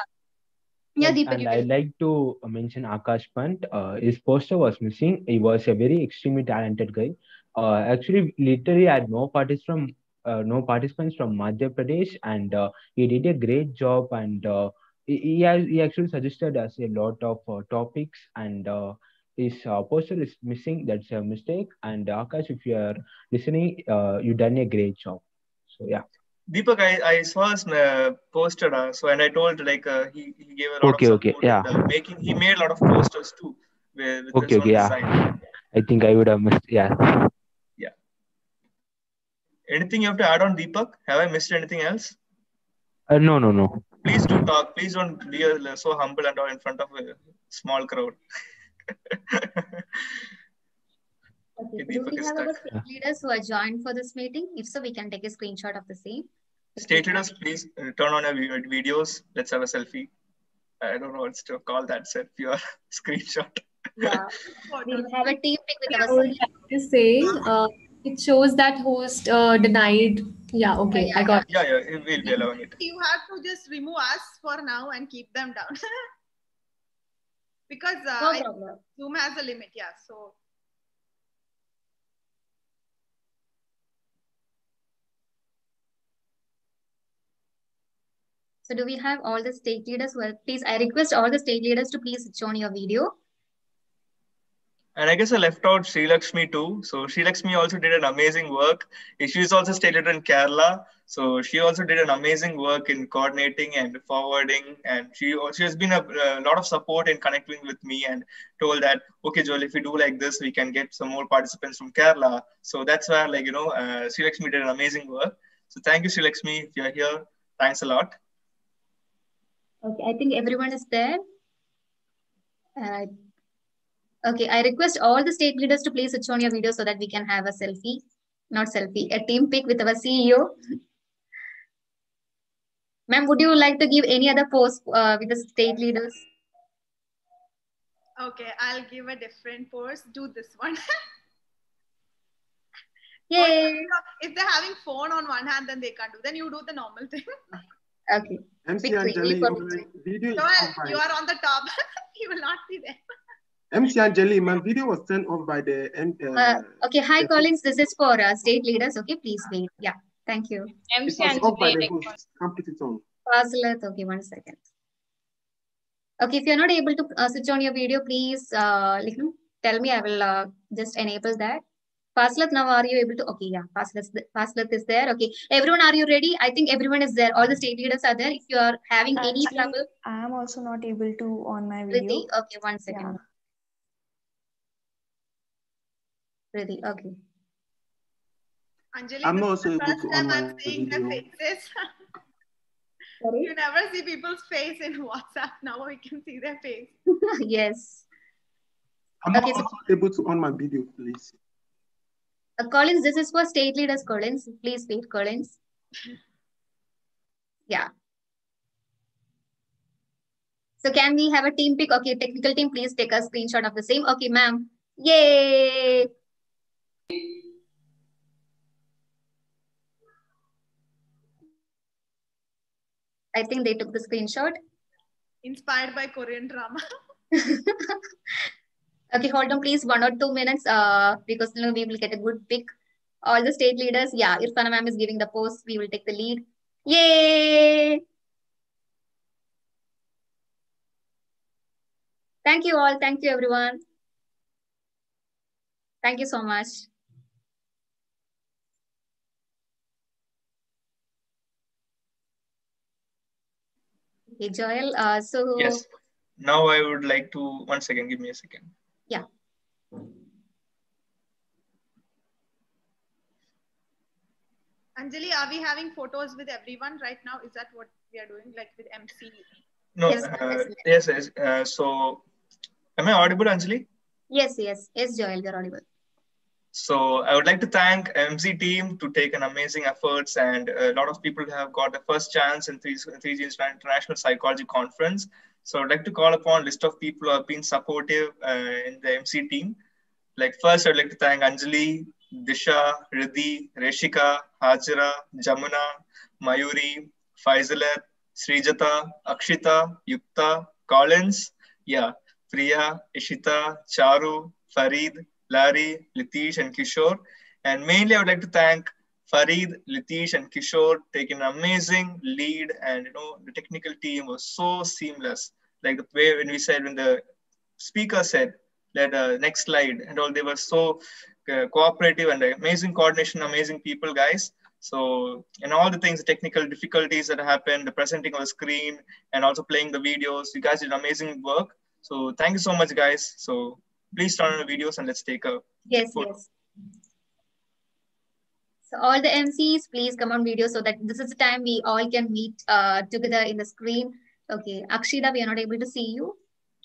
S6: Yeah, Deepak,
S7: and I'd like to mention Akash Pant. His poster was missing. He was a very extremely talented guy. Actually, literally, I had no participants from Madhya Pradesh, and he did a great job. And he actually suggested us a lot of topics, and his poster is missing. That's a mistake. And Akash, if you are listening, you done a great job. So yeah.
S2: Deepak, I saw his poster, and I told he gave a lot of support.
S7: Yeah.
S2: He made a lot of posters too. With his own design.
S7: I think I would have missed. Yeah.
S2: Yeah. Anything you have to add on, Deepak? Have I missed anything else?
S7: No.
S2: Please do talk. Please don't be so humble and all in front of a small crowd.
S1: Okay. Do we have our state leaders who are joined for this meeting? If so, we can take a screenshot of the same.
S2: State leaders, please turn on your videos. Let's have a selfie. I don't know what to call that selfie or screenshot.
S1: Yeah, we'll have a team pic with ourselves.
S8: To say, it shows that host denied. Yeah, okay, I got it.
S2: Yeah, we'll be allowing it.
S5: You have to just remove us for now and keep them down. Because Zoom has a limit, yeah.
S1: So do we have all the state leaders? Well, please, I request all the state leaders to please switch on your video.
S2: And I guess I left out Sri Lakshmi too. So Sri Lakshmi also did an amazing work. She's also state leader in Kerala. So she also did an amazing work in coordinating and forwarding. And she has been a lot of support in connecting with me and told that, okay, Joel, if we do like this, we can get some more participants from Kerala. So that's where Sri Lakshmi did an amazing work. So thank you, Sri Lakshmi, if you're here. Thanks a lot.
S1: Okay, I think everyone is there. Okay, I request all the state leaders to please switch on your video so that we can have a selfie, not selfie, a team pic with our CEO. Ma'am, would you like to give any other pose with the state leaders?
S5: Okay, I'll give a different pose. Do this one.
S1: Yay!
S5: If they're having phone on one hand, then they can't do. Then you do the normal thing.
S1: Okay.
S9: MC
S1: Victory,
S9: Anjali,
S1: for
S9: my
S1: victory.
S9: video is
S5: Joel,
S9: off by
S5: you are on the top. You will not be there.
S9: MC Anjali. My video was turned off by the
S1: Okay, hi Collins. This is for state leaders. Okay, please wait. Yeah, thank you.
S9: it was off by the host. Can't put it on.
S1: Fasilat, okay, 1 second. Okay, if you're not able to switch on your video, please tell me. I will just enable that. Fasilat, now are you able to? Okay, yeah, Fasilat is there. Okay, everyone, are you ready? I think everyone is there. All the state leaders are there. If you are having any trouble,
S10: I am also not able to on my video.
S1: Riddhi, okay, 1 second. Riddhi, okay.
S5: Anjali,
S9: I'm
S5: this
S9: not
S5: is
S9: also
S5: the
S9: able
S5: first
S9: to
S5: time
S9: on
S5: I'm
S9: my
S5: seeing their
S9: video.
S5: faces.
S1: Sorry?
S5: You never see people's face in WhatsApp. Now we can see their face.
S1: Yes.
S9: I'm not also able to on my video, please.
S1: Collins, this is for state leaders, Collins. Please wait, Collins. Yeah. So can we have a team pic? Okay, technical team, please take a screenshot of the same. Okay, ma'am. Yay! I think they took the screenshot.
S5: Inspired by Korean drama.
S1: Okay, hold on, please. 1 or 2 minutes. Because we will get a good pic. All the state leaders. Yeah, Irfana ma'am is giving the post. We will take the lead. Yay! Thank you all. Thank you, everyone. Thank you so much. Okay, Joel. So
S2: yes. Now I would like to, 1 second, give me a second.
S1: Yeah.
S5: Anjali, are we having photos with everyone right now? Is that what we are doing, like with MC?
S2: No,
S1: yes.
S2: Yes. So, am I audible, Anjali?
S1: Yes, Joel, you're audible.
S2: So I would like to thank MC team to take an amazing efforts, and a lot of people have got the first chance in 3G International Psychology Conference. So I'd like to call upon a list of people who have been supportive in the MC team. Like first, I'd like to thank Anjali, Disha, Riddhi, Reshika, Hajira, Jamuna, Mayuri, Faizalat, Srijata, Akshita, Yukta, Collins, Priya, Ishita, Charu, Farid, Larry, Litish, and Kishore. And mainly, I would like to thank Farid, Litish, and Kishore taking an amazing lead. And the technical team was so seamless. Like the way when the speaker said that next slide and all, they were so cooperative and amazing coordination, amazing people, guys. So, and all the things, the technical difficulties that happened, the presenting on the screen, and also playing the videos, you guys did amazing work. So, thank you so much, guys. So, please turn on the videos and let's take a photo.
S1: Yes. So, all the MCs, please come on video so that this is the time we all can meet together in the screen. Okay, Akshita, we are not able to see you.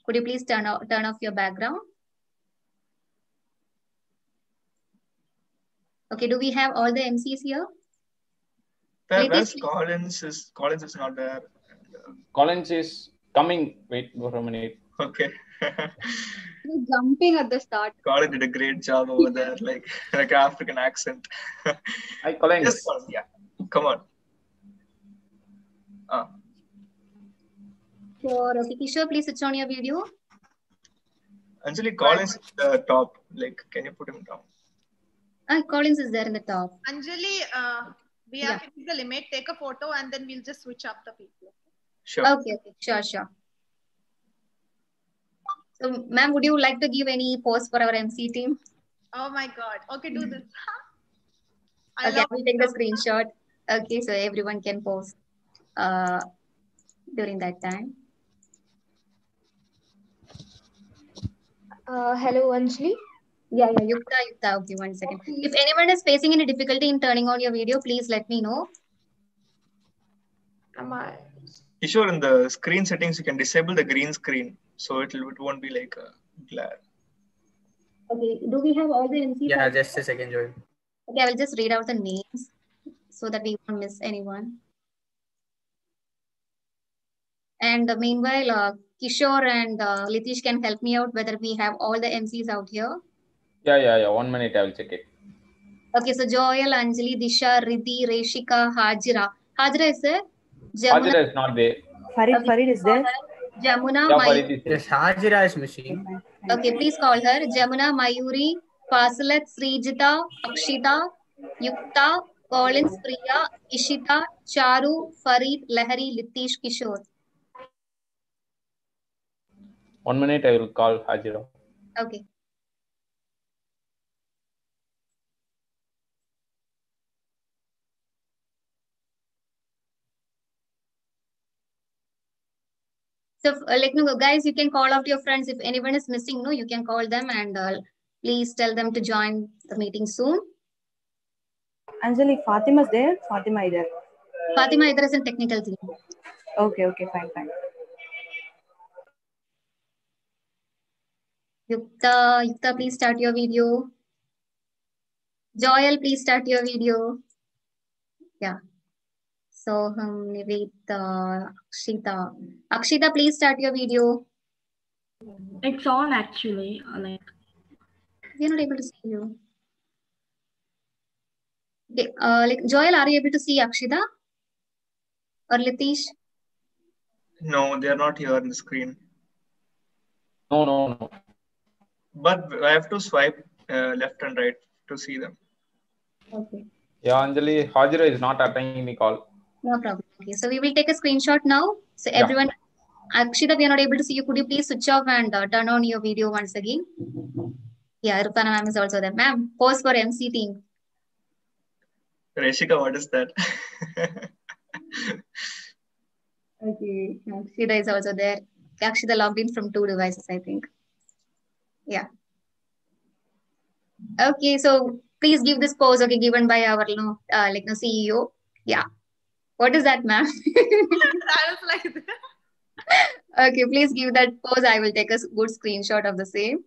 S1: Could you please turn off your background? Okay, do we have all the MCs here?
S2: Where's Collins is not there.
S11: Collins is coming. Wait for a minute.
S2: Okay.
S6: Jumping at the start.
S2: Collins did a great job over there, like African accent.
S11: Hi, Collins.
S2: Yes, Collins, yeah. Come on.
S1: Sure. Okay, Kishore, please switch on your video.
S2: Anjali, Collins is the top. Like, can you put him down?
S1: Collins is there in the top.
S5: Anjali, we have finished the limit. Take a photo and then we'll just switch up the people.
S2: Sure.
S1: Okay. Sure. So, ma'am, would you like to give any pose for our MC team?
S5: Oh my God. Okay, do this.
S1: Okay, we'll take the screenshot. Okay, so everyone can pose during that time.
S8: Hello, Anjali.
S1: Yeah, Yukta. Okay, 1 second. Okay. If anyone is facing any difficulty in turning on your video, please let me know.
S2: Kishore, in the screen settings, you can disable the green screen, so it won't be like a glare.
S1: Okay, do we have all the MCs?
S12: Yeah, just a second, Joy.
S1: Okay, I will just read out the names so that we won't miss anyone. And meanwhile, Kishore and Litish can help me out whether we have all the MCs out here.
S11: Yeah. 1 minute, I will check it.
S1: Okay, so Joel, Anjali, Disha, Riddhi, Reshika, Hajira. Hajira is there?
S11: Hajira is not there.
S10: Farid is there?
S1: Jamuna,
S11: Yeah,
S1: Mayuri.
S11: Farid is there.
S12: Yes, Hajira is missing.
S1: Okay, please call her. Jamuna, Mayuri, Fasilat, Srijita, Akshita, Yukta, Collins, Priya, Ishita, Charu, Farid, Lahari, Litish, Kishore.
S11: 1 minute, I will call Hajira.
S1: Okay. So, no, guys, you can call out your friends. If anyone is missing, no, you can call them and please tell them to join the meeting soon.
S10: Anjali, Fatima's there? Fatima is there?
S1: Fatima either is in technical team.
S10: Okay, fine.
S1: Yukta, please start your video. Joel, please start your video. Yeah. So, Nivita, Akshita, please start your video.
S13: It's on actually.
S1: We're not able to see you. Okay, Joel, are you able to see Akshita or Litish?
S2: No, they are not here on the screen.
S11: No.
S2: But I have to swipe left and right to see them.
S1: Okay.
S11: Yeah, Anjali, Hajira is not attending the call.
S1: No problem. Okay, so we will take a screenshot now. So everyone, Akshita, we are not able to see you. Could you please switch off and turn on your video once again? Yeah, Rupana ma'am is also there. Ma'am, pose for MC team.
S2: Reshika, what is that?
S1: Okay, Akshita is also there. Akshita logged in from 2 devices, I think. Yeah. Okay, so please give this pose, okay, given by our CEO. Yeah. What is that, ma'am?
S5: I was like that.
S1: Okay, please give that pose. I will take a good screenshot of the same.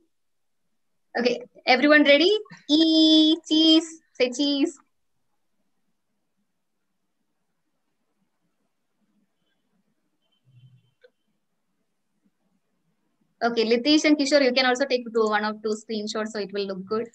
S1: Okay, everyone ready? Cheese. Say cheese. Okay, Litish and Kishore, you can also take 1 or 2 screenshots so it will look good.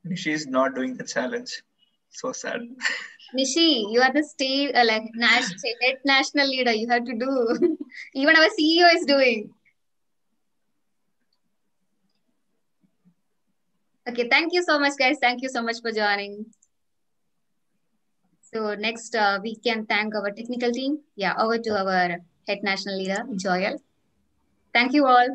S2: Nishi is not doing the challenge. So sad.
S1: Nishi, you are the state head national leader. You have to do. Even our CEO is doing. Okay, thank you so much, guys. Thank you so much for joining. So next, we can thank our technical team. Yeah, over to our head national leader, Joel. Thank you all.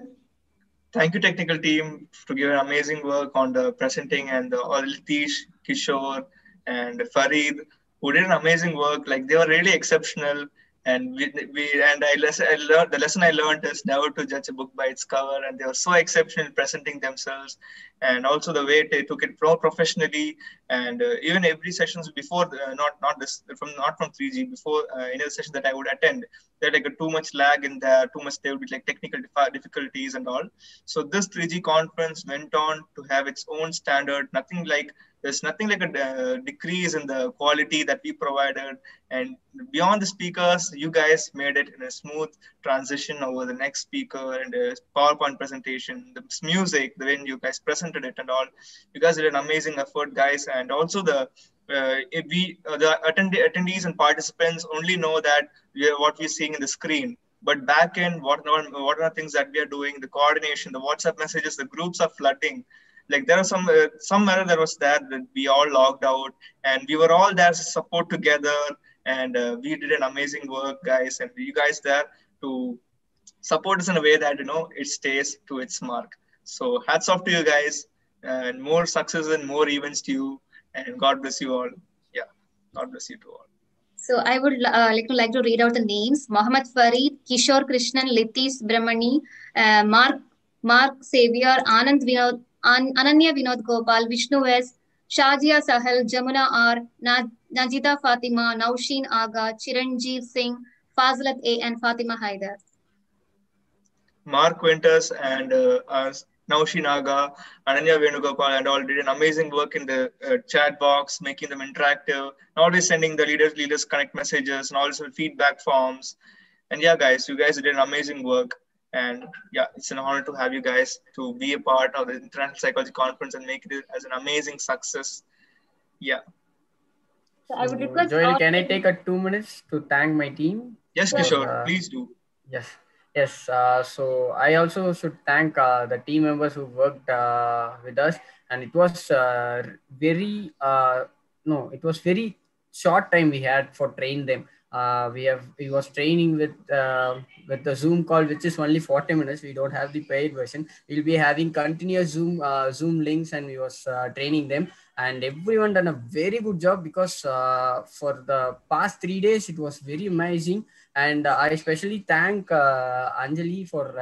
S2: Thank you, technical team, to give an amazing work on the presenting, and all Litish, Kishore, and Farid, who did an amazing work. Like, they were really exceptional. And the lesson I learned is never to judge a book by its cover. And they were so exceptional in presenting themselves, and also the way they took it professionally. And even every sessions before, not from 3G, before any of the sessions that I would attend, there like too much lag in there, there would be like technical difficulties and all. So this 3G conference went on to have its own standard. There's nothing like a decrease in the quality that we provided. And beyond the speakers, you guys made it in a smooth transition over the next speaker and the PowerPoint presentation, the music, the way you guys presented it and all. You guys did an amazing effort, guys. And also the attendees and participants only know that what we're seeing in the screen. But back end, what are the things that we are doing? The coordination, the WhatsApp messages, the groups are flooding. Like, there are some error that was there that we all logged out, and we were all there to support together, and we did an amazing work, guys. And you guys there to support us in a way that it stays to its mark. So hats off to you guys, and more success and more events to you. And God bless you all. Yeah, God bless you to all.
S1: So I would like to read out the names: Mohammed Farid, Kishore Krishnan, Litish Brahmani, Mark Xavier, Anand Ananya Vinod Gopal, Vishnu S, Shajia Sahal, Jamuna R, Najida Fatima, Naushin Aga, Chiranjeev Singh, Fazlat A, and Fatima Haidar.
S2: Mark Quintus and Naushi Naga, Ananya Venugopal, and all did an amazing work in the chat box, making them interactive, always sending the leaders connect messages and also feedback forms. And yeah, guys, you guys did an amazing work. And yeah, it's an honor to have you guys to be a part of the International Psychology Conference and make it as an amazing success. Yeah.
S1: So I would request
S12: Joel, can I take 2 minutes to thank my team?
S2: Yes, Kishore, please do.
S12: Yes. Yes, so I also should thank the team members who worked with us, and it was very short time we had for train them. We was training with the Zoom call, which is only 40 minutes. We don't have the paid version. We'll be having continuous Zoom links, and we was training them, and everyone done a very good job because for the past 3 days it was very amazing. And I especially thank Anjali for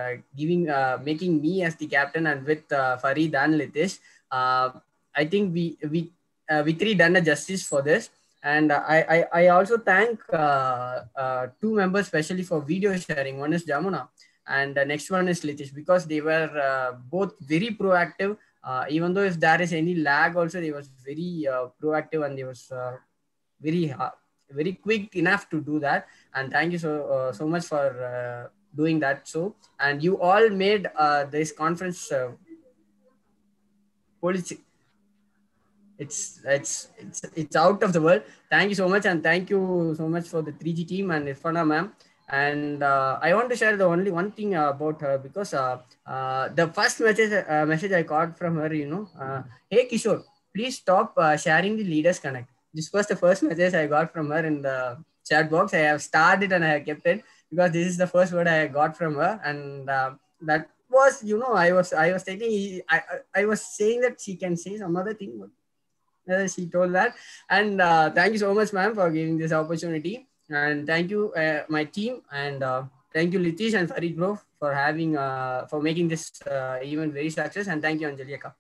S12: making me as the captain, and with Farid and Litish. I think we three done a justice for this. And I also thank 2 members especially for video sharing. One is Jamuna and the next one is Litish, because they were both very proactive. Even though if there is any lag also, they was very proactive, and they was very quick enough to do that. And thank you so much for doing that. So, and you all made this conference policy. It's out of the world. Thank you so much, and thank you so much for the 3G team and Irfana ma'am. And I want to share the only one thing about her, because the first message I got from her, hey Kishore, please stop sharing the Leaders Connect. This was the first message I got from her in the chat box. I have started and I have kept it because this is the first word I got from her, and that was, I was thinking, I was saying that she can say some other thing, but she told that. And thank you so much, ma'am, for giving this opportunity. And thank you, my team, and thank you, Litish and Farid bro, for having for making this event very success. And thank you, Anjali Akka.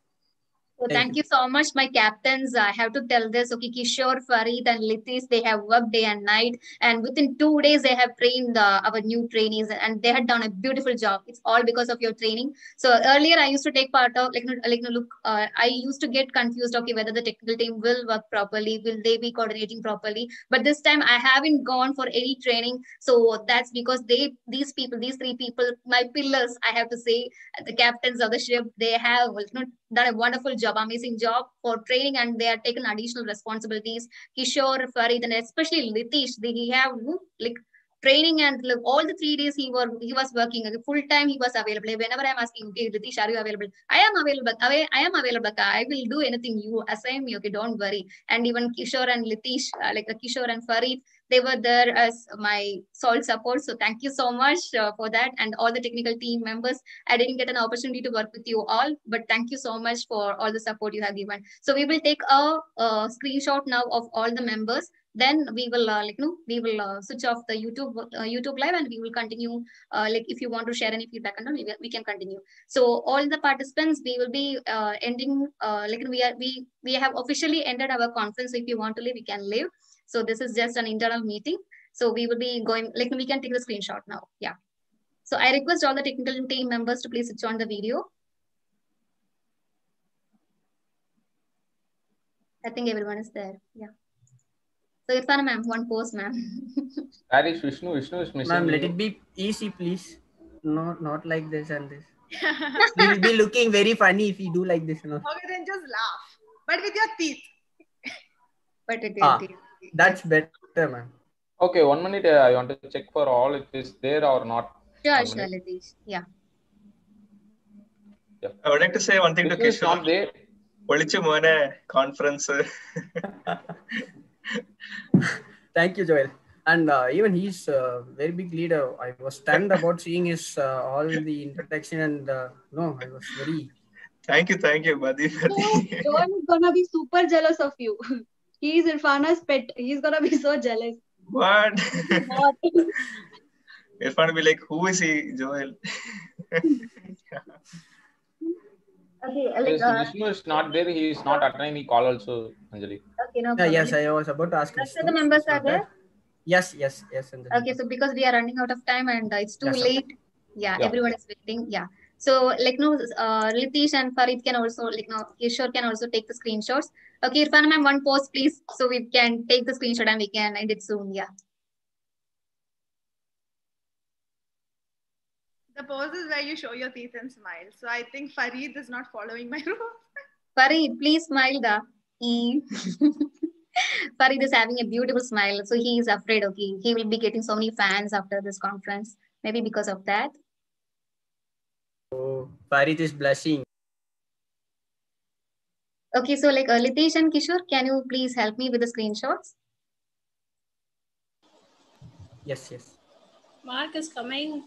S1: So thank you so much, my captains. I have to tell this. Okay, Kishore, Farid, and Litish, they have worked day and night, and within 2 days they have trained our new trainees, and they had done a beautiful job. It's all because of your training. So earlier I used to take part of I used to get confused. Okay, whether the technical team will work properly, will they be coordinating properly? But this time I haven't gone for any training. So that's because these 3 people, my pillars, I have to say, the captains of the ship, they have done a wonderful job, amazing job for training, and they have taken additional responsibilities. Kishore, Farid, and especially Litish, they have training, and all the 3 days he was working full time. He was available. Whenever I'm asking, okay, Litish, are you available? I am available. I am available. I will do anything you assign me. Okay, don't worry. And even Kishore and Litish, Kishore and Farid, they were there as my sole support. So thank you so much for that, and all the technical team members. I didn't get an opportunity to work with you all, but thank you so much for all the support you have given. So we will take a screenshot now of all the members. Then we will switch off the YouTube live, and we will continue. If you want to share any feedback, and we can continue. So all the participants, we will be ending. We have officially ended our conference. So if you want to leave, we can leave. So this is just an internal meeting. So we will be going. We can take the screenshot now. Yeah. So I request all the technical team members to please switch on the video. I think everyone is there. Yeah. So Irfana ma'am, one pose, ma'am.
S11: Where is Vishnu? Vishnu is missing.
S12: Ma'am, let it be easy, please. Not like this and this. We will be looking very funny if you do like this.
S5: Okay, then just laugh. But with your teeth.
S1: But with your teeth.
S12: That's better, ma'am.
S11: Okay, 1 minute. I want to check for all if it's there or not.
S1: Sure, Litish. Yeah.
S2: I would like to say one thing to Kishore.
S11: Not there.
S2: Conference.
S12: Thank you, Joel. And even he's a very big leader. I was stunned about seeing his all the introduction, and I was very.
S2: Thank you, buddy.
S6: Joel is gonna be super jealous of you. He is Irfana's pet. He's gonna be so jealous.
S2: What? Irfan will be like, who is he, Joel?
S6: Okay,
S11: Yes, Vishnu is not there. He is not attending the call also, Anjali.
S1: Okay, no problem.
S12: Yes, I was about to ask
S1: Rest of
S12: Vishnu.
S1: the members are there?
S12: Yes, Anjali.
S1: Okay, so because we are running out of time and it's too
S12: Yes, sir.
S1: late, yeah,
S11: Yeah.
S1: everyone is waiting. Yeah. So like no, Litish and Farid can also like no, Kishore can also take the screenshots. Okay, Irfan ma'am, one pause please, so we can take the screenshot and we can end it soon. Yeah.
S5: The pose is where you show your teeth and smile. So I think Farid is not following my rules.
S1: Farid, please smile da. Farid is having a beautiful smile, so he is afraid. Okay, he will be getting so many fans after this conference. Maybe because of that.
S12: Oh, Farid is blushing.
S1: Okay, so like Litish and Kishore, can you please help me with the screenshots?
S12: Yes.
S14: Mark is coming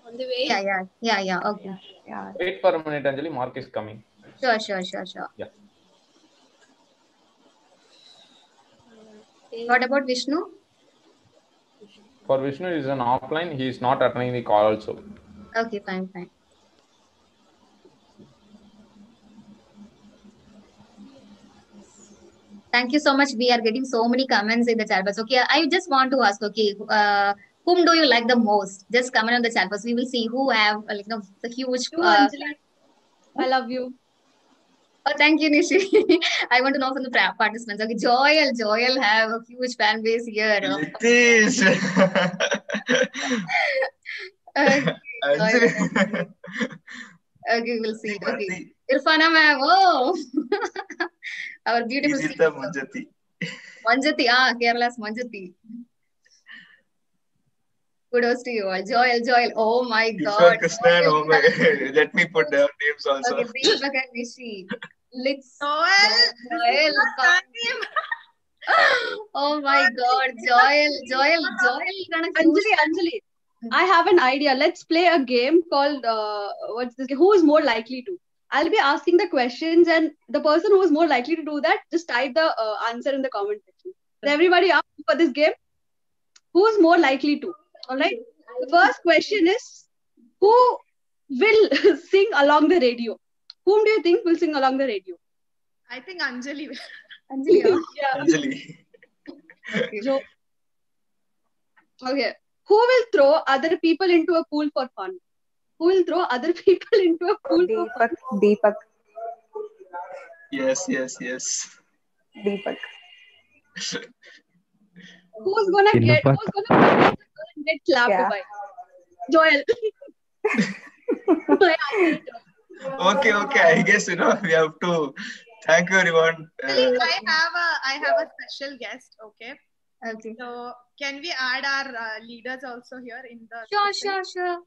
S14: on the way.
S1: Yeah. Okay.
S10: Yeah.
S11: Wait for a minute, Anjali. Mark is coming.
S1: Sure.
S11: Yeah.
S1: What about Vishnu?
S11: For Vishnu, is an offline. He is not attending the call also.
S1: Okay, fine. Thank you so much. We are getting so many comments in the chat box. Okay, I just want to ask. Okay, whom do you like the most? Just comment on the chat box. We will see who have the huge.
S6: Anjali, I love you.
S1: Oh, thank you, Nishi. I want to know from the participants. Okay, Joel have a huge fan base here.
S2: Litish.
S1: Okay, we'll see. Okay, Irfana ma'am. Oh, our beautiful
S2: Manjati.
S1: Manjati, Kerala's Manjati. Kudos to you all. Joel. Oh my God.
S2: Krishnan, oh my God. Let me put their names also.
S1: Okay, Deepak and Nishi.
S5: Joel.
S1: Oh my God. Joel.
S6: Anjali. I have an idea. Let's play a game called what's this game? Who is more likely to? I'll be asking the questions, and the person who is more likely to do that, just type the answer in the comment section. So everybody ask for this game. Who is more likely to? All right. The first question is, who will sing along the radio? Whom do you think will sing along the radio?
S5: I think Anjali will.
S1: Anjali.
S6: Yeah.
S2: Anjali.
S6: Okay. Okay. Who will throw other people into a pool for fun? Who will throw other people into a pool for fun?
S10: Deepak.
S2: Yes.
S10: Deepak.
S6: Who's gonna get slapped by? Joel.
S2: Okay. I guess we have to thank you everyone.
S5: I have a special guest. Okay.
S1: So
S5: can we add our leaders also here in the?
S1: Sure.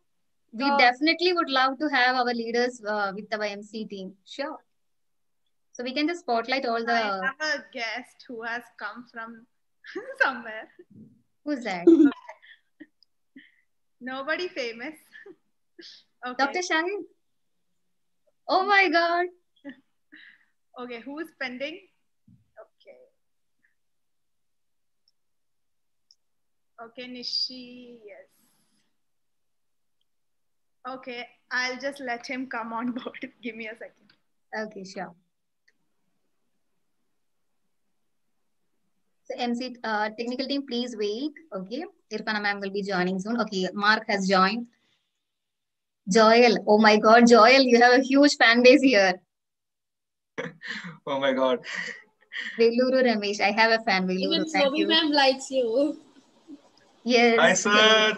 S1: We definitely would love to have our leaders with our MC team. Sure. So we can just spotlight all the.
S5: I have a guest who has come from somewhere.
S1: Who's that?
S5: Nobody famous. Okay.
S1: Dr. Shahid? Oh my God.
S5: Okay, who's pending? Okay, Nishi, yes. Okay, I'll just let him come on board. Give me a second.
S1: Okay, sure. So MC technical team, please wait. Okay, Irfana ma'am will be joining soon. Okay, Mark has joined. Joel, oh my God, Joel, you have a huge fan base here.
S2: Oh my God.
S1: Veluru Ramesh, I have a fan. Veluru,
S14: Even
S1: thank you.
S14: Sobi ma'am likes you.
S1: Yes.
S2: Hi, sir.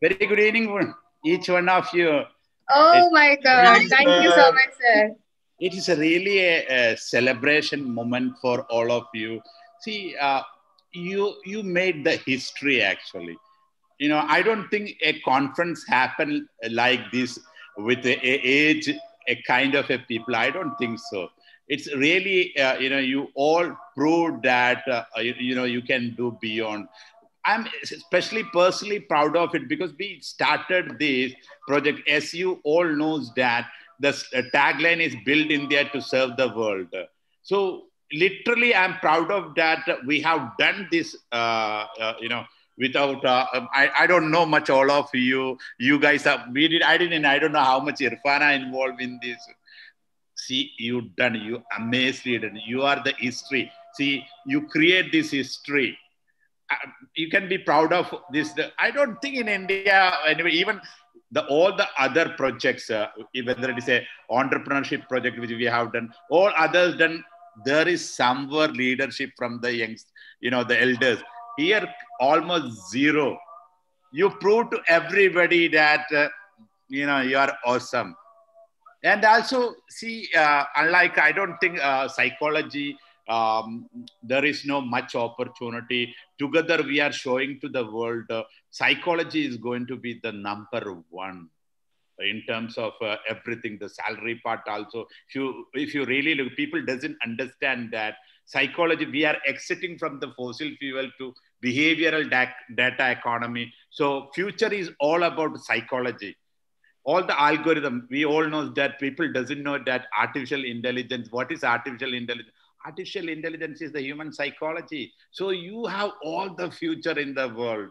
S15: Very good evening, each one of you.
S1: Oh my God. Thank you so much, sir.
S15: It is really a celebration moment for all of you. See, you made the history actually. I don't think a conference happened like this with a kind of a people. I don't think so. It's really, you all proved that, you can do beyond. I'm especially personally proud of it because we started this project. As you all knows that the tagline is Build India to Serve the World. So literally, I'm proud of that. We have done this, without, I don't know much all of you. You guys are, I don't know how much Irfana involved in this. See, you amazingly done. You are the history. See, you create this history. You can be proud of this. I don't think in India, anyway, even all the other projects, whether it is a entrepreneurship project which we have done, all others done, there is somewhere leadership from the youngs, the elders. Here, almost zero. You prove to everybody that, you are awesome. And also, see, unlike, I don't think psychology, there is no much opportunity. Together, we are showing to the world, psychology is going to be the number one in terms of everything, the salary part also. If you really look, people doesn't understand that psychology, we are exiting from the fossil fuel to behavioral data economy. So future is all about psychology. All the algorithm, we all know that people doesn't know that artificial intelligence. What is artificial intelligence? Artificial intelligence is the human psychology. So you have all the future in the world.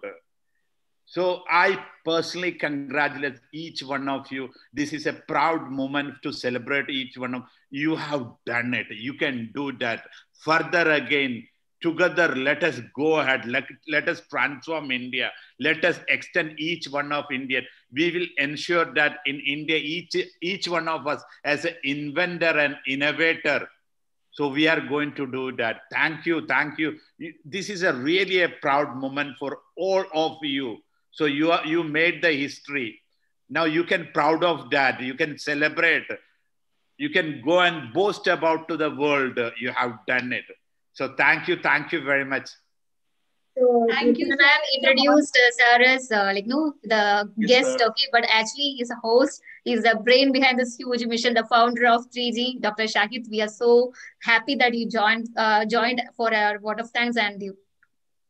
S15: So I personally congratulate each one of you. This is a proud moment to celebrate each one of you. You have done it. You can do that. Further again, together, let us go ahead. Let us transform India. Let us extend each one of India. We will ensure that in India, each one of us as an inventor and innovator. So we are going to do that. Thank you. Thank you. This is really a proud moment for all of you. So you made the history. Now you can proud of that. You can celebrate. You can go and boast about to the world. You have done it. So thank you very much.
S1: So thank you, ma'am. Introduced sir as the guest,
S2: sir.
S1: okay, but actually he's a host. He's the brain behind this huge mission, the founder of 3G, Dr. Shahid. We are so happy that you joined for our vote of thanks, and you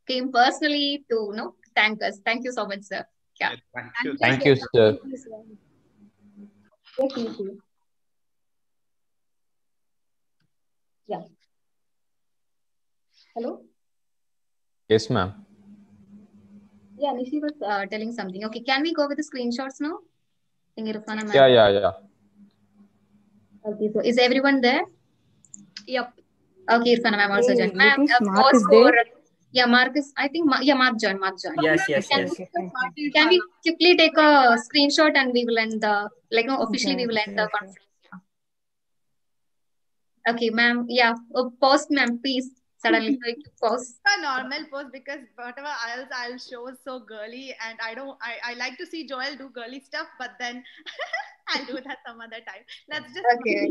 S1: came personally to thank us. Thank you so much, sir. Yeah.
S11: Thank you, sir.
S1: Thank you. Yeah. Hello.
S11: Yes, ma'am.
S1: Yeah, Nishi was telling something. Okay, can we go with the screenshots now? Irfana, ma'am.
S11: Yeah.
S1: Okay, so is everyone there? Yep. Okay, Irfana, ma'am also joined. Ma'am,
S10: Mark is there?
S1: Yeah, Marcus. I think Mark joined.
S12: Yes.
S1: Can we quickly take a screenshot and we will end the officially we will end the conference. Okay, ma'am. Yeah, post, ma'am, please. Suddenly, pause.
S5: A normal pose, because whatever else I'll show is so girly, and I like to see Joel do girly stuff, but then I'll do that some other time. Let's just
S1: okay.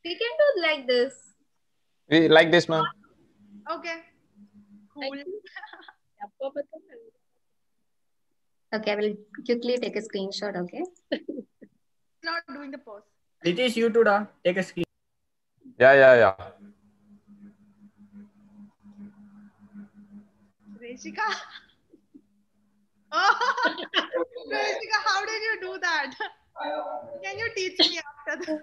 S14: We can do like this.
S11: We like this, ma'am.
S5: Okay. Cool.
S1: Okay, I will quickly take a screenshot. Okay.
S5: Not doing the pose.
S12: It is you too, da. Take a screen.
S11: Yeah.
S5: Reshika. Oh, Reshika, how did you do that? Can you teach me after that?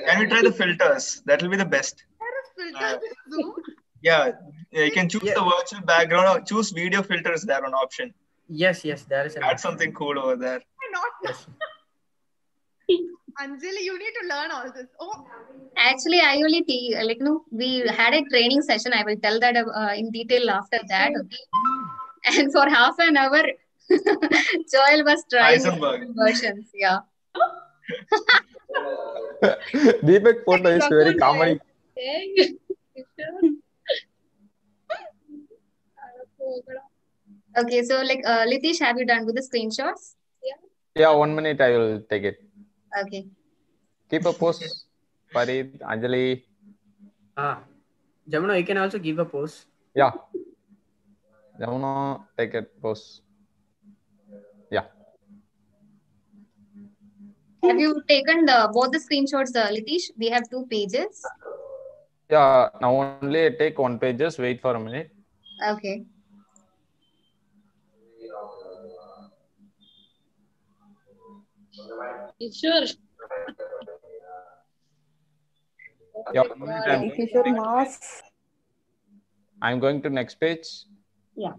S2: Can we try the filters? That will be the best.
S5: There is filters in Zoom.
S2: Yeah, you can choose the virtual background or choose video filters there on option.
S12: Yes, there is.
S2: Add something cool over there.
S5: Why not? Anjali, you need to learn all this. Oh.
S1: Actually, I only we had a training session. I will tell that in detail after that. Okay. And for half an hour, Joel was trying versions. Yeah.
S11: Deepak photo is very comedy.
S1: Okay, so Litish, have you done with the screenshots?
S11: Yeah, 1 minute I will take it.
S1: Okay.
S11: Keep a post, Farid, Anjali.
S12: Jamuna, you can also give a post.
S11: Yeah. Jamuna, take a post. Yeah.
S1: Have you taken both the screenshots, Litish? We have 2 pages.
S11: Yeah, now only take 1 page. Just wait for a minute.
S1: Okay.
S14: Sure.
S11: Yeah, I'm going to next page.
S1: Yeah.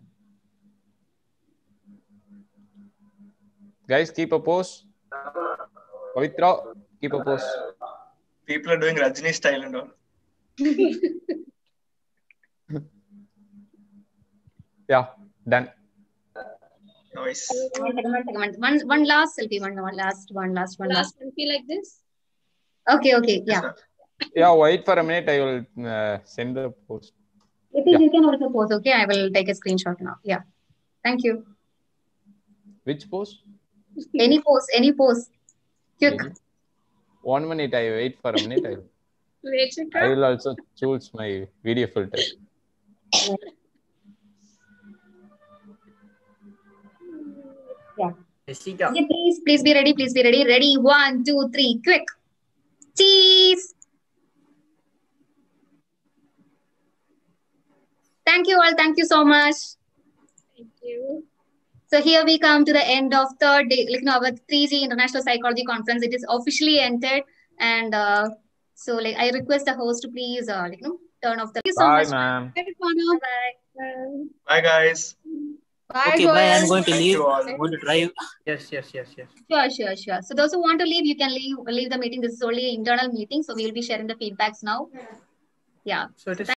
S11: Guys, keep a pose. Pavitra, keep a pose.
S2: People are doing Rajini style and all.
S11: Yeah, done.
S2: Nice.
S1: One last selfie. One last.
S14: Last selfie like this.
S1: Okay. Yeah.
S11: Yeah, wait for a minute. I will send the post.
S1: You can also pose. Okay, I will take a screenshot now. Yeah. Thank you.
S11: Which pose?
S1: Any pose. Quick.
S11: 1 minute. I wait for a minute. I will also choose my video filter.
S1: Yeah.
S12: Jessica.
S1: Okay, please be ready. Ready. 1, 2, 3. Quick. Cheese. Thank you all. Thank you so much.
S14: Thank you.
S1: So here we come to the end of third day, our 3G International Psychology Conference. It is officially ended, and so I request the host to please turn off the. Thank you so much.
S11: Ma'am.
S1: Bye.
S2: Bye, guys.
S1: Bye,
S16: Okay,
S1: Joel.
S16: bye. I'm going to
S2: Thank
S16: leave.
S2: you all.
S16: I'm going to drive.
S12: Yes.
S1: Sure. So those who want to leave, you can leave the meeting. This is only an internal meeting, so we will be sharing the feedbacks now. Yeah.
S12: So it is